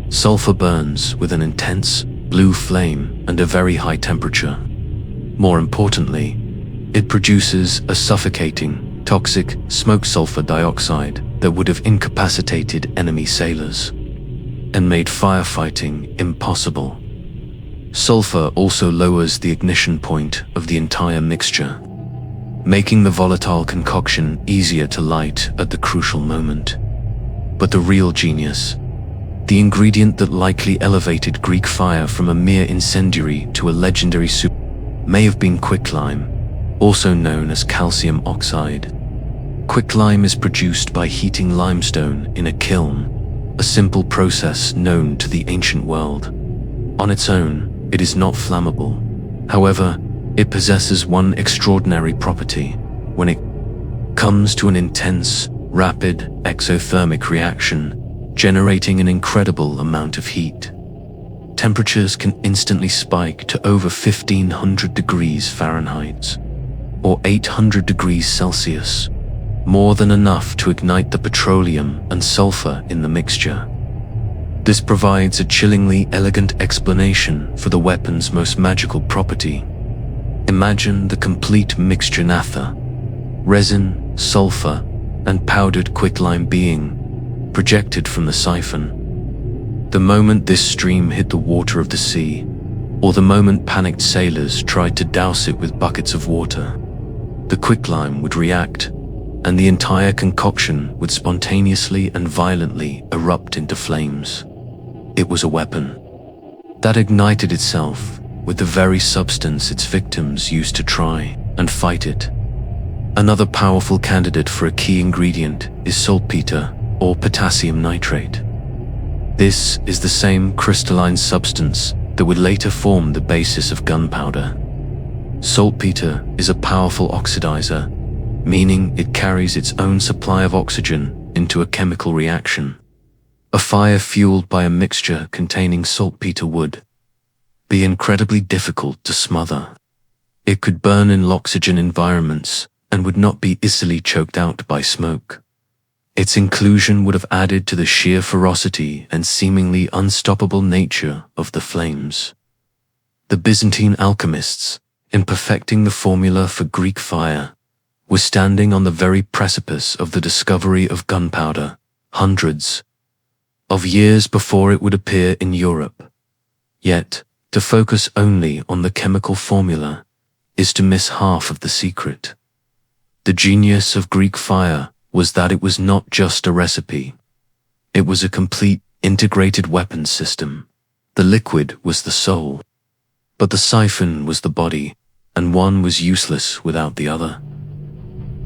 Sulfur burns with an intense blue flame and a very high temperature. More importantly, it produces a suffocating, toxic smoke sulfur dioxide that would have incapacitated enemy sailors and made firefighting impossible. Sulfur also lowers the ignition point of the entire mixture, making the volatile concoction easier to light at the crucial moment. But the real genius The ingredient that likely elevated Greek fire from a mere incendiary to a legendary soup may have been quicklime, also known as calcium oxide. Quicklime is produced by heating limestone in a kiln, a simple process known to the ancient world. On its own, it is not flammable. However, it possesses one extraordinary property. When it comes to an intense, rapid exothermic reaction, generating an incredible amount of heat, temperatures can instantly spike to over 1500 degrees Fahrenheit, or 800 degrees Celsius, more than enough to ignite the petroleum and sulfur in the mixture. This provides a chillingly elegant explanation for the weapon's most magical property. Imagine the complete mixture natha, resin, sulfur, and powdered quicklime being projected from the siphon. The moment this stream hit the water of the sea, or the moment panicked sailors tried to douse it with buckets of water, the quicklime would react, and the entire concoction would spontaneously and violently erupt into flames. It was a weapon that ignited itself with the very substance its victims used to try and fight it. Another powerful candidate for a key ingredient is saltpeter, or potassium nitrate. This is the same crystalline substance that would later form the basis of gunpowder. Saltpeter is a powerful oxidizer, meaning it carries its own supply of oxygen into a chemical reaction. A fire fueled by a mixture containing saltpeter would be incredibly difficult to smother. It could burn in low-oxygen environments and would not be easily choked out by smoke. Its inclusion would have added to the sheer ferocity and seemingly unstoppable nature of the flames. The Byzantine alchemists, in perfecting the formula for Greek fire, were standing on the very precipice of the discovery of gunpowder, hundreds of years before it would appear in Europe. Yet, to focus only on the chemical formula is to miss half of the secret. The genius of Greek fire was that it was not just a recipe. It was a complete, integrated weapons system. The liquid was the soul, but the siphon was the body, and one was useless without the other.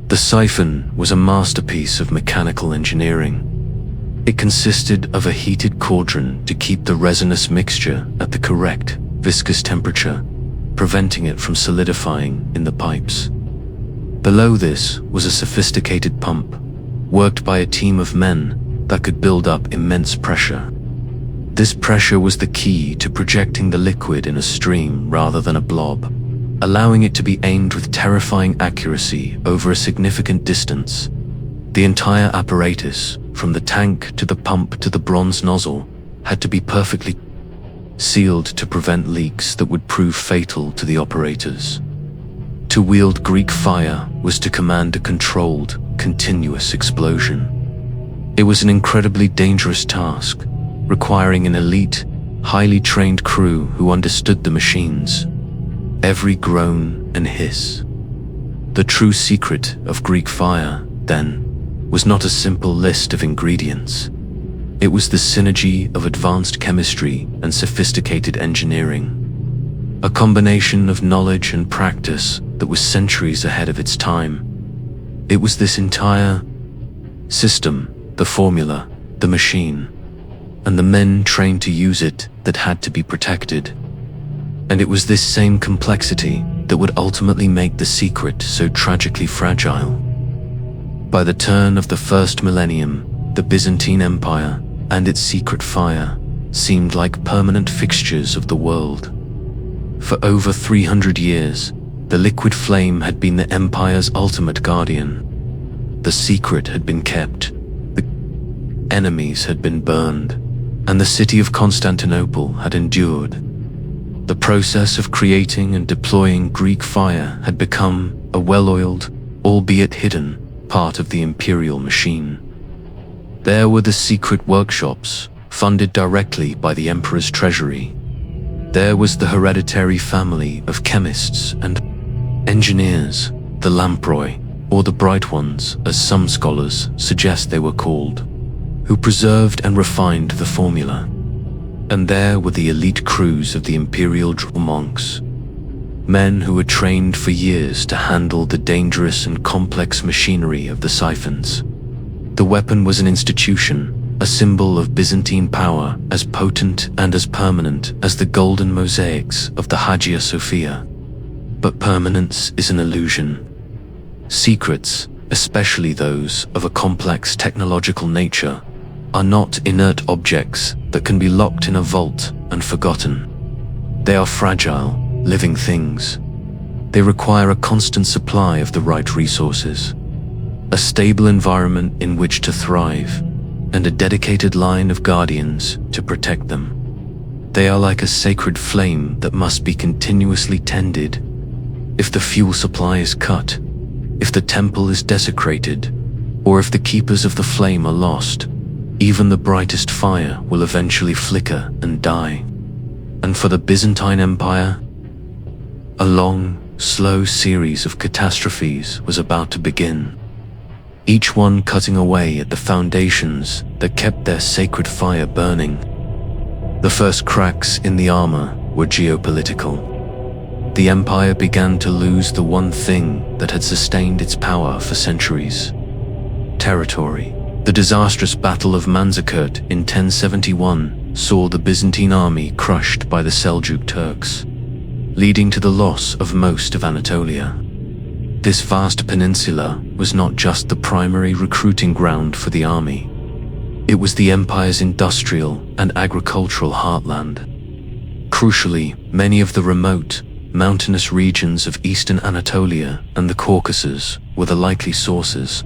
The siphon was a masterpiece of mechanical engineering. It consisted of a heated cauldron to keep the resinous mixture at the correct, viscous temperature, preventing it from solidifying in the pipes. Below this was a sophisticated pump, worked by a team of men that could build up immense pressure. This pressure was the key to projecting the liquid in a stream rather than a blob, allowing it to be aimed with terrifying accuracy over a significant distance. The entire apparatus, from the tank to the pump to the bronze nozzle, had to be perfectly sealed to prevent leaks that would prove fatal to the operators. To wield Greek fire was to command a controlled, continuous explosion. It was an incredibly dangerous task, requiring an elite, highly trained crew who understood the machines, every groan and hiss. The true secret of Greek fire, then, was not a simple list of ingredients. It was the synergy of advanced chemistry and sophisticated engineering, a combination of knowledge and practice that was centuries ahead of its time. It was this entire system, the formula, the machine, and the men trained to use it that had to be protected. And it was this same complexity that would ultimately make the secret so tragically fragile. By the turn of the first millennium, the Byzantine Empire and its secret fire seemed like permanent fixtures of the world. For over 300 years, the liquid flame had been the empire's ultimate guardian. The secret had been kept, the enemies had been burned, and the city of Constantinople had endured. The process of creating and deploying Greek fire had become a well-oiled, albeit hidden, part of the imperial machine. There were the secret workshops, funded directly by the emperor's treasury. There was the hereditary family of chemists and engineers, the lamproi, or the bright ones, as some scholars suggest they were called, who preserved and refined the formula. And there were the elite crews of the imperial monks, men who were trained for years to handle the dangerous and complex machinery of the siphons. The weapon was an institution, a symbol of Byzantine power, as potent and as permanent as the golden mosaics of the Hagia Sophia. But permanence is an illusion. Secrets, especially those of a complex technological nature, are not inert objects that can be locked in a vault and forgotten. They are fragile, living things. They require a constant supply of the right resources, a stable environment in which to thrive, and a dedicated line of guardians to protect them. They are like a sacred flame that must be continuously tended. If the fuel supply is cut, if the temple is desecrated, or if the keepers of the flame are lost, even the brightest fire will eventually flicker and die. And for the Byzantine Empire, a long, slow series of catastrophes was about to begin, each one cutting away at the foundations that kept their sacred fire burning. The first cracks in the armor were geopolitical. The empire began to lose the one thing that had sustained its power for centuries: territory. The disastrous Battle of Manzikert in 1071 saw the Byzantine army crushed by the Seljuk Turks, leading to the loss of most of Anatolia. This vast peninsula was not just the primary recruiting ground for the army. It was the empire's industrial and agricultural heartland. Crucially, many of the remote, mountainous regions of eastern Anatolia and the Caucasus were the likely sources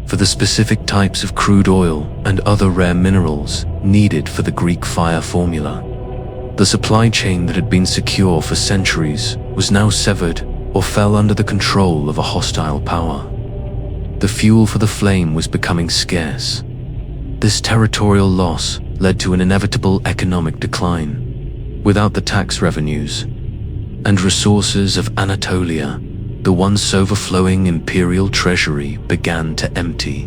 for the specific types of crude oil and other rare minerals needed for the Greek fire formula. The supply chain that had been secure for centuries was now severed or fell under the control of a hostile power. The fuel for the flame was becoming scarce. This territorial loss led to an inevitable economic decline. Without the tax revenues and resources of Anatolia, the once overflowing imperial treasury began to empty.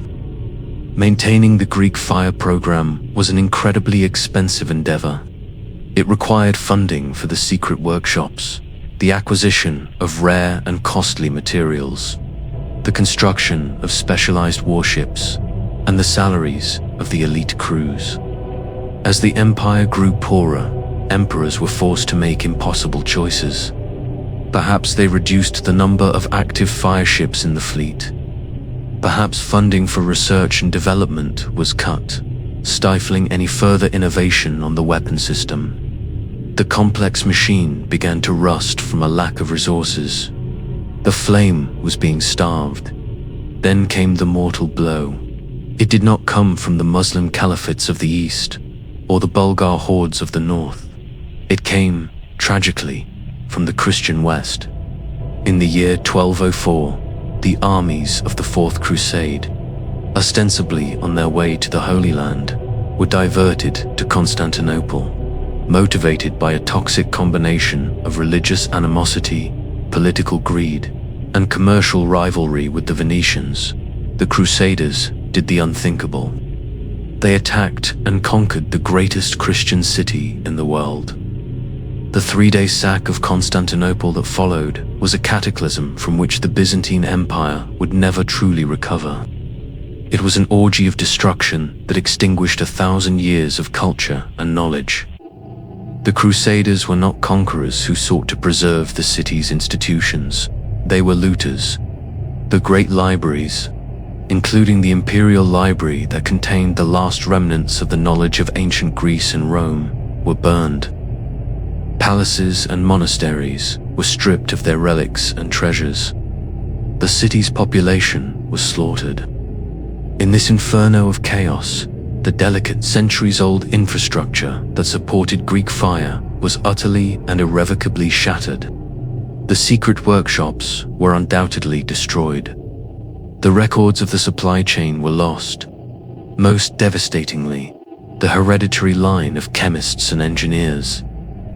Maintaining the Greek fire program was an incredibly expensive endeavor. It required funding for the secret workshops, the acquisition of rare and costly materials, the construction of specialized warships, and the salaries of the elite crews. As the empire grew poorer, emperors were forced to make impossible choices. Perhaps they reduced the number of active fire ships in the fleet. Perhaps funding for research and development was cut, stifling any further innovation on the weapon system. The complex machine began to rust from a lack of resources. The flame was being starved. Then came the mortal blow. It did not come from the Muslim caliphates of the east or the Bulgar hordes of the north. It came, tragically, from the Christian West. In the year 1204, the armies of the Fourth Crusade, ostensibly on their way to the Holy Land, were diverted to Constantinople, motivated by a toxic combination of religious animosity, political greed, and commercial rivalry with the Venetians. The Crusaders did the unthinkable. They attacked and conquered the greatest Christian city in the world. The 3-day sack of Constantinople that followed was a cataclysm from which the Byzantine Empire would never truly recover. It was an orgy of destruction that extinguished 1,000 years of culture and knowledge. The Crusaders were not conquerors who sought to preserve the city's institutions. They were looters. The great libraries, including the Imperial Library that contained the last remnants of the knowledge of ancient Greece and Rome, were burned. Palaces and monasteries were stripped of their relics and treasures. The city's population was slaughtered. In this inferno of chaos, the delicate centuries-old infrastructure that supported Greek fire was utterly and irrevocably shattered. The secret workshops were undoubtedly destroyed. The records of the supply chain were lost. Most devastatingly, the hereditary line of chemists and engineers,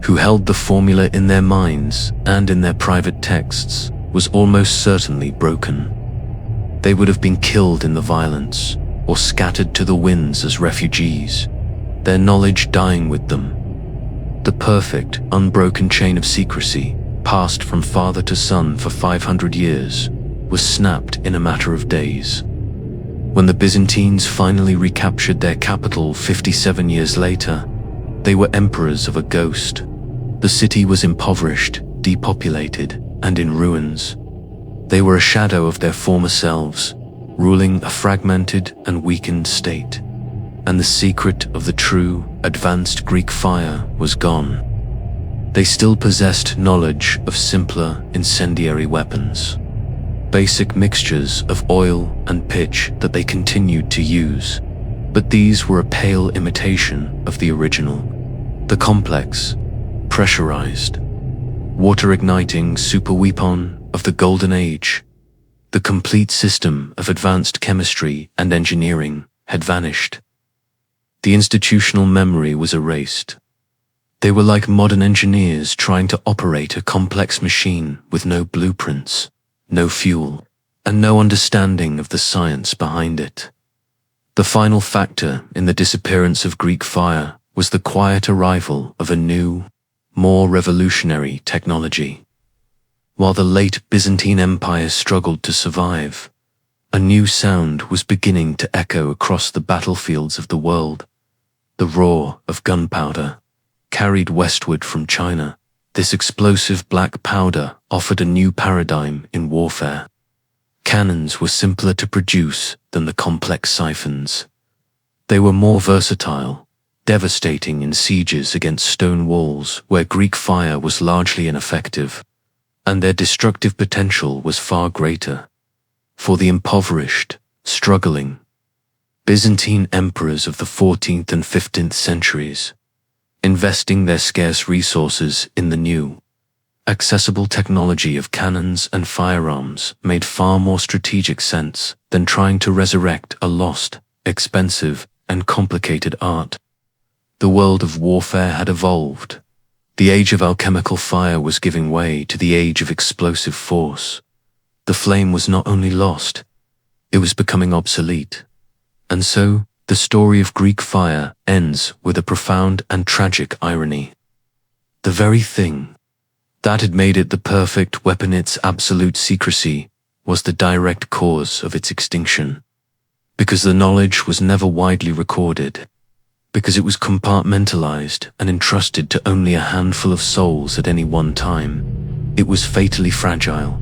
who held the formula in their minds and in their private texts, was almost certainly broken. They would have been killed in the violence, or scattered to the winds as refugees, their knowledge dying with them. The perfect, unbroken chain of secrecy, passed from father to son for 500 years, was snapped in a matter of days. When the Byzantines finally recaptured their capital 57 years later, they were emperors of a ghost. The city was impoverished, depopulated, and in ruins. They were a shadow of their former selves, ruling a fragmented and weakened state. And the secret of the true, advanced Greek fire was gone. They still possessed knowledge of simpler, incendiary weapons, basic mixtures of oil and pitch that they continued to use, but these were a pale imitation of the original. The complex, pressurized, water-igniting superweapon of the Golden Age, the complete system of advanced chemistry and engineering, had vanished. The institutional memory was erased. They were like modern engineers trying to operate a complex machine with no blueprints, no fuel, and no understanding of the science behind it. The final factor in the disappearance of Greek fire was the quiet arrival of a new, more revolutionary technology. While the late Byzantine Empire struggled to survive, a new sound was beginning to echo across the battlefields of the world. The roar of gunpowder, carried westward from China. This explosive black powder offered a new paradigm in warfare. Cannons were simpler to produce than the complex siphons. They were more versatile, devastating in sieges against stone walls where Greek fire was largely ineffective, and their destructive potential was far greater. For the impoverished, struggling Byzantine emperors of the 14th and 15th centuries, investing their scarce resources in the new, accessible technology of cannons and firearms made far more strategic sense than trying to resurrect a lost, expensive, and complicated art. The world of warfare had evolved. The age of alchemical fire was giving way to the age of explosive force. The flame was not only lost, it was becoming obsolete. And so, the story of Greek fire ends with a profound and tragic irony. The very thing that had made it the perfect weapon, its absolute secrecy, was the direct cause of its extinction. Because the knowledge was never widely recorded, because it was compartmentalized and entrusted to only a handful of souls at any one time, it was fatally fragile.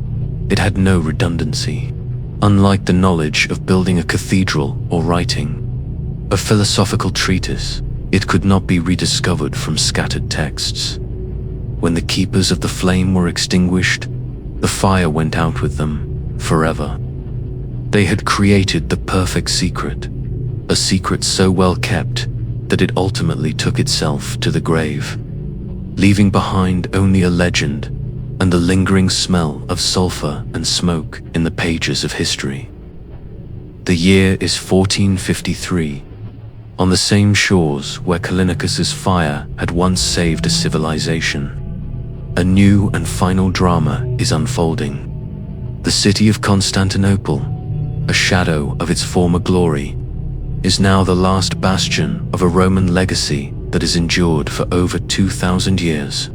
It had no redundancy. Unlike the knowledge of building a cathedral or writing a philosophical treatise, it could not be rediscovered from scattered texts. When the keepers of the flame were extinguished, the fire went out with them, forever. They had created the perfect secret, a secret so well kept that it ultimately took itself to the grave, leaving behind only a legend and the lingering smell of sulfur and smoke in the pages of history. The year is 1453. On the same shores where Callinicus's fire had once saved a civilization, a new and final drama is unfolding. The city of Constantinople, a shadow of its former glory, is now the last bastion of a Roman legacy that has endured for over 2,000 years.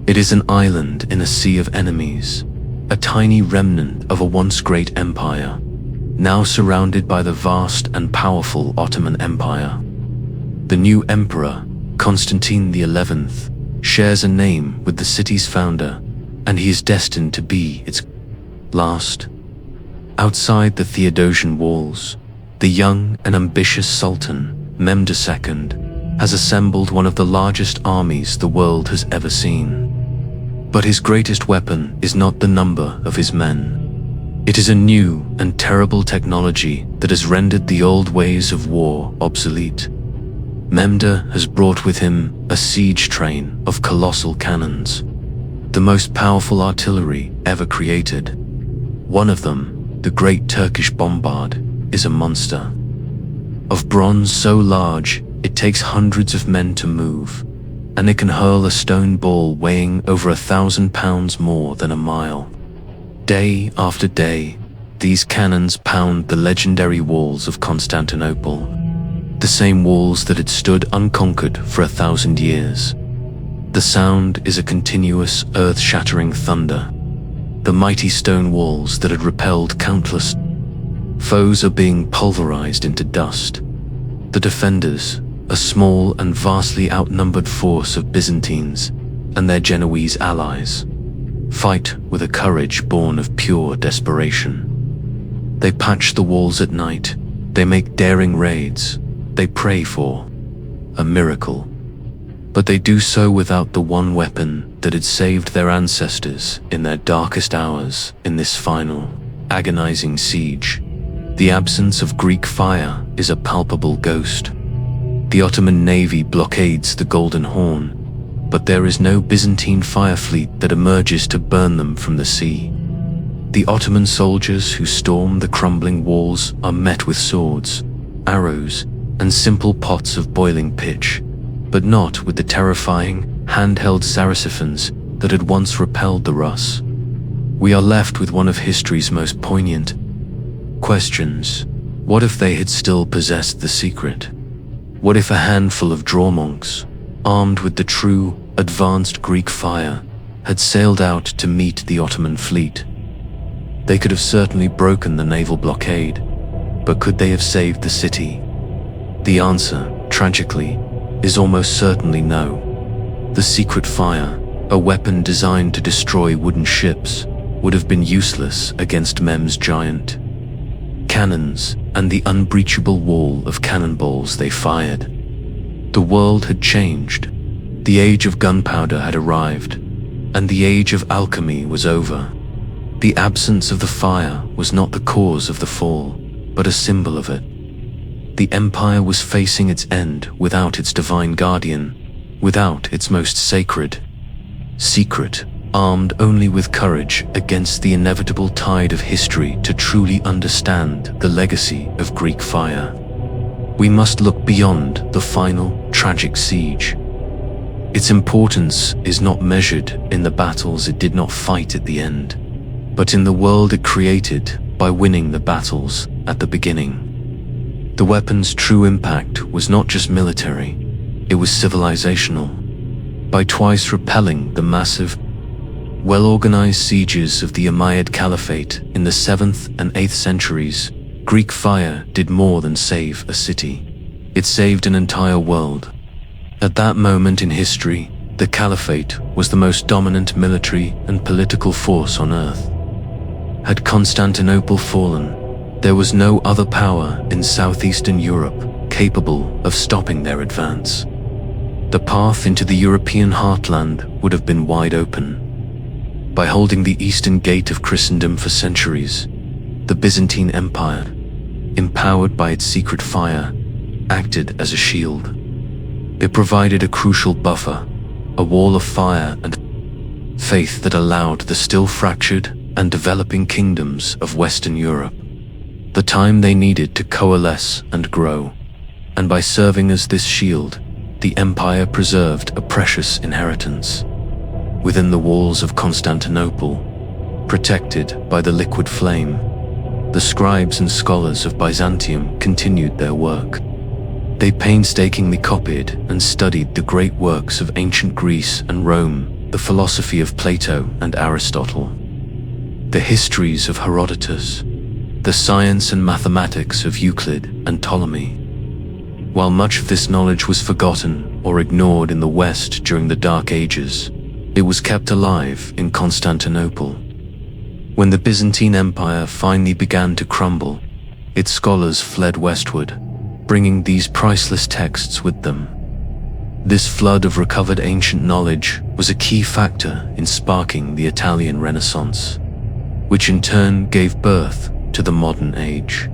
It is an island in a sea of enemies, a tiny remnant of a once great empire, now surrounded by the vast and powerful Ottoman Empire. The new emperor, Constantine XI, shares a name with the city's founder, and he is destined to be its last. Outside the Theodosian walls, the young and ambitious Sultan, Mehmed II, has assembled one of the largest armies the world has ever seen. But his greatest weapon is not the number of his men. It is a new and terrible technology that has rendered the old ways of war obsolete. Mehmed has brought with him a siege train of colossal cannons, the most powerful artillery ever created. One of them, the Great Turkish Bombard, is a monster. Of bronze so large, it takes hundreds of men to move, and it can hurl a stone ball weighing over 1,000 pounds more than a mile. Day after day, These cannons pound the legendary walls of Constantinople, the same walls that had stood unconquered for 1,000 years. The sound is a continuous, earth-shattering thunder. The mighty stone walls that had repelled countless foes are being pulverized into dust. The defenders, a small and vastly outnumbered force of Byzantines and their Genoese allies, fight with a courage born of pure desperation. They patch the walls at night, they make daring raids, they pray for a miracle. But they do so without the one weapon that had saved their ancestors in their darkest hours in this final, agonizing siege. The absence of Greek fire is a palpable ghost. The Ottoman navy blockades the Golden Horn, but there is no Byzantine fire fleet that emerges to burn them from the sea. The Ottoman soldiers who storm the crumbling walls are met with swords, arrows, and simple pots of boiling pitch, but not with the terrifying, handheld Saracens that had once repelled the Rus. We are left with one of history's most poignant questions. What if they had still possessed the secret? What if a handful of draw monks, armed with the true, advanced Greek fire, had sailed out to meet the Ottoman fleet? They could have certainly broken the naval blockade, but could they have saved the city? The answer, tragically, is almost certainly no. The secret fire, a weapon designed to destroy wooden ships, would have been useless against Mem's giant cannons and the unbreachable wall of cannonballs they fired. The world had changed. The age of gunpowder had arrived, and the age of alchemy was over. The absence of the fire was not the cause of the fall, but a symbol of it. The empire was facing its end without its divine guardian, without its most sacred secret, armed only with courage against the inevitable tide of history to truly understand the legacy of Greek fire. We must look beyond the final, tragic siege. Its importance is not measured in the battles it did not fight at the end, but in the world it created by winning the battles at the beginning. The weapon's true impact was not just military, it was civilizational. By twice repelling the massive, well-organized sieges of the Umayyad Caliphate in the 7th and 8th centuries, Greek fire did more than save a city. It saved an entire world. At that moment in history, the Caliphate was the most dominant military and political force on earth. Had Constantinople fallen, there was no other power in southeastern Europe capable of stopping their advance. The path into the European heartland would have been wide open. By holding the eastern gate of Christendom for centuries, the Byzantine Empire, empowered by its secret fire, acted as a shield. It provided a crucial buffer, a wall of fire and faith that allowed the still fractured and developing kingdoms of Western Europe the time they needed to coalesce and grow. And by serving as this shield, the empire preserved a precious inheritance. Within the walls of Constantinople, protected by the liquid flame, the scribes and scholars of Byzantium continued their work. They painstakingly copied and studied the great works of ancient Greece and Rome, the philosophy of Plato and Aristotle, the histories of Herodotus, the science and mathematics of Euclid and Ptolemy. While much of this knowledge was forgotten or ignored in the West during the Dark Ages, it was kept alive in Constantinople. When the Byzantine Empire finally began to crumble, its scholars fled westward, bringing these priceless texts with them. This flood of recovered ancient knowledge was a key factor in sparking the Italian Renaissance, which in turn gave birth to the modern age.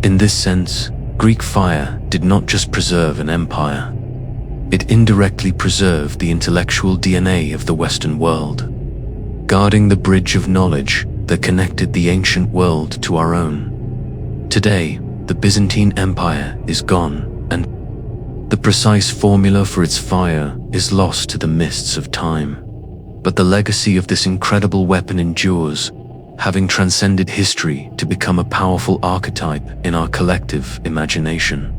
In this sense, Greek fire did not just preserve an empire, it indirectly preserved the intellectual DNA of the Western world, guarding the bridge of knowledge that connected the ancient world to our own. Today, the Byzantine Empire is gone, and the precise formula for its fire is lost to the mists of time. But the legacy of this incredible weapon endures, having transcended history to become a powerful archetype in our collective imagination.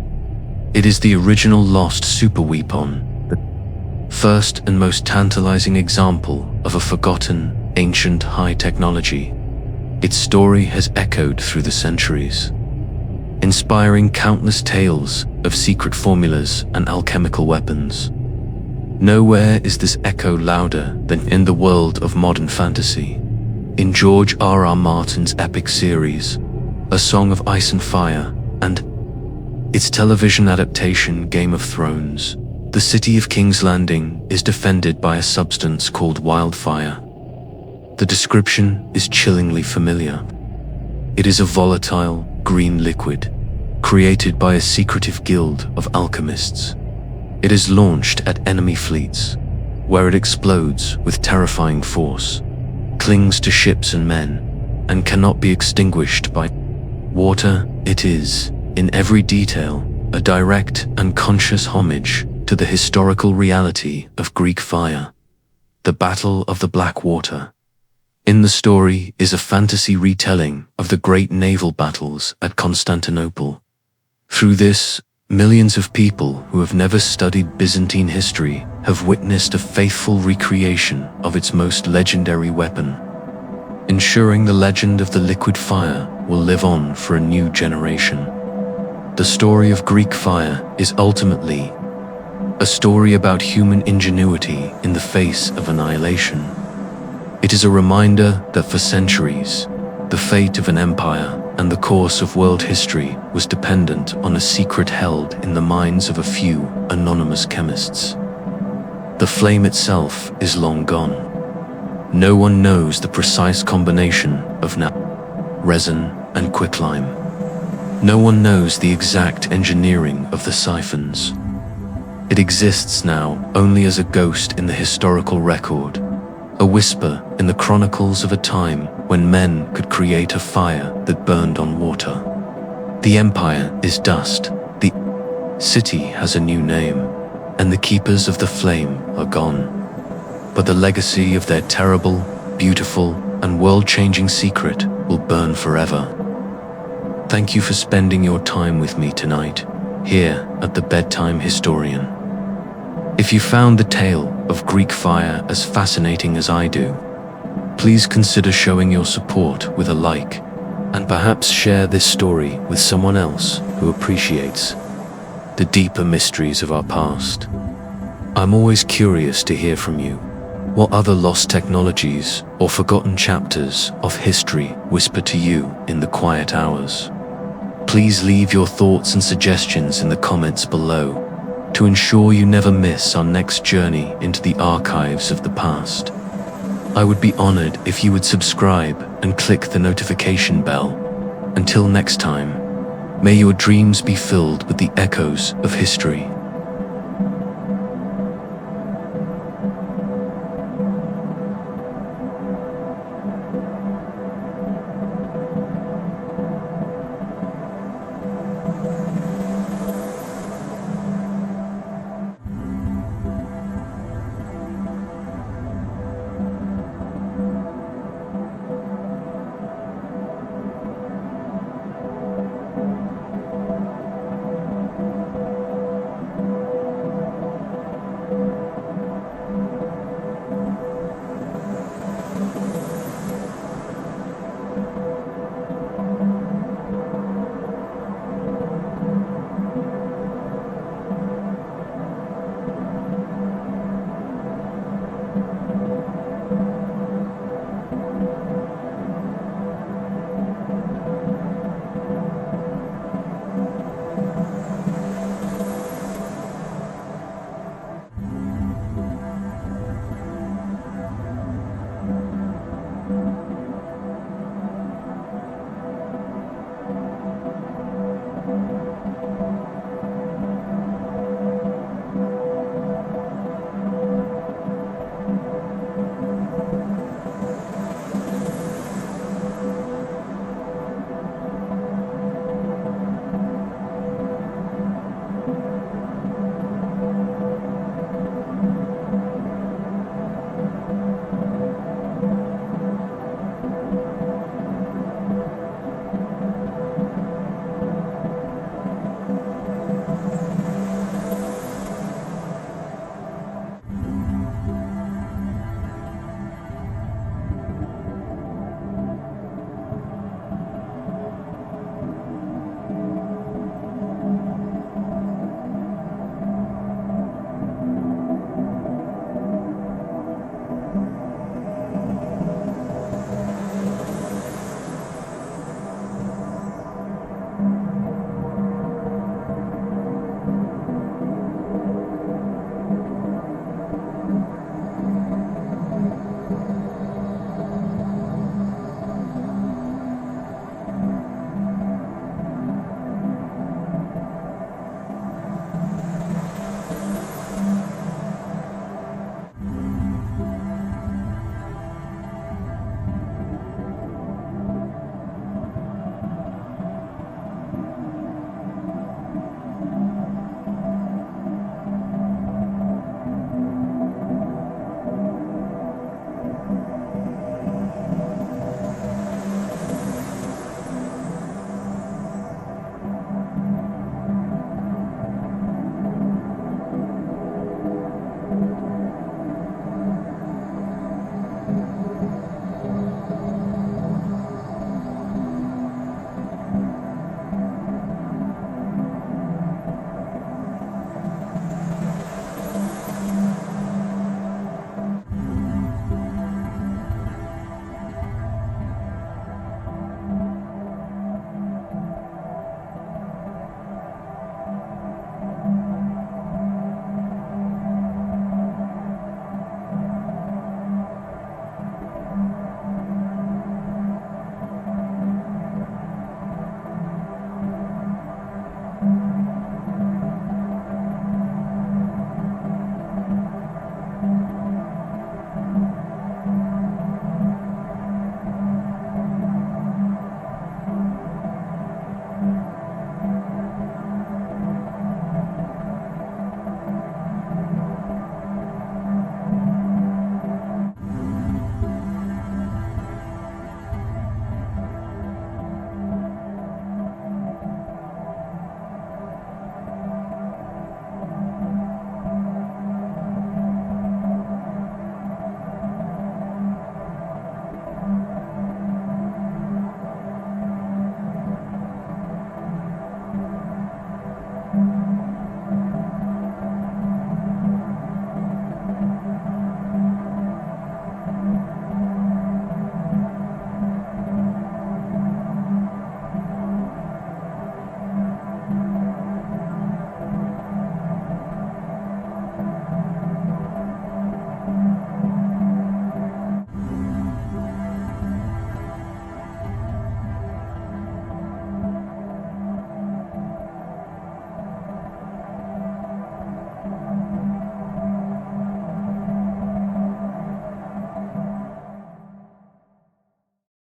It is the original lost superweapon, the first and most tantalizing example of a forgotten, ancient high technology. Its story has echoed through the centuries, inspiring countless tales of secret formulas and alchemical weapons. Nowhere is this echo louder than in the world of modern fantasy. In George R.R. Martin's epic series, A Song of Ice and Fire, and its television adaptation Game of Thrones, the city of King's Landing is defended by a substance called wildfire. The description is chillingly familiar. It is a volatile, green liquid, created by a secretive guild of alchemists. It is launched at enemy fleets, where it explodes with terrifying force, clings to ships and men, and cannot be extinguished by water. It is, in every detail, a direct and conscious homage to the historical reality of Greek fire, the Battle of the Black Water. In the story is a fantasy retelling of the great naval battles at Constantinople. Through this, millions of people who have never studied Byzantine history have witnessed a faithful recreation of its most legendary weapon, ensuring the legend of the liquid fire will live on for a new generation. The story of Greek fire is ultimately a story about human ingenuity in the face of annihilation. It is a reminder that for centuries, the fate of an empire and the course of world history was dependent on a secret held in the minds of a few anonymous chemists. The flame itself is long gone. No one knows the precise combination of resin and quicklime. No one knows the exact engineering of the siphons. It exists now only as a ghost in the historical record, a whisper in the chronicles of a time when men could create a fire that burned on water. The empire is dust, the city has a new name, and the keepers of the flame are gone. But the legacy of their terrible, beautiful, and world-changing secret will burn forever. Thank you for spending your time with me tonight, here at the Bedtime Historian. If you found the tale of Greek fire as fascinating as I do, please consider showing your support with a like, and perhaps share this story with someone else who appreciates the deeper mysteries of our past. I'm always curious to hear from you. What other lost technologies or forgotten chapters of history whisper to you in the quiet hours? Please leave your thoughts and suggestions in the comments below to ensure you never miss our next journey into the archives of the past. I would be honored if you would subscribe and click the notification bell. Until next time, may your dreams be filled with the echoes of history.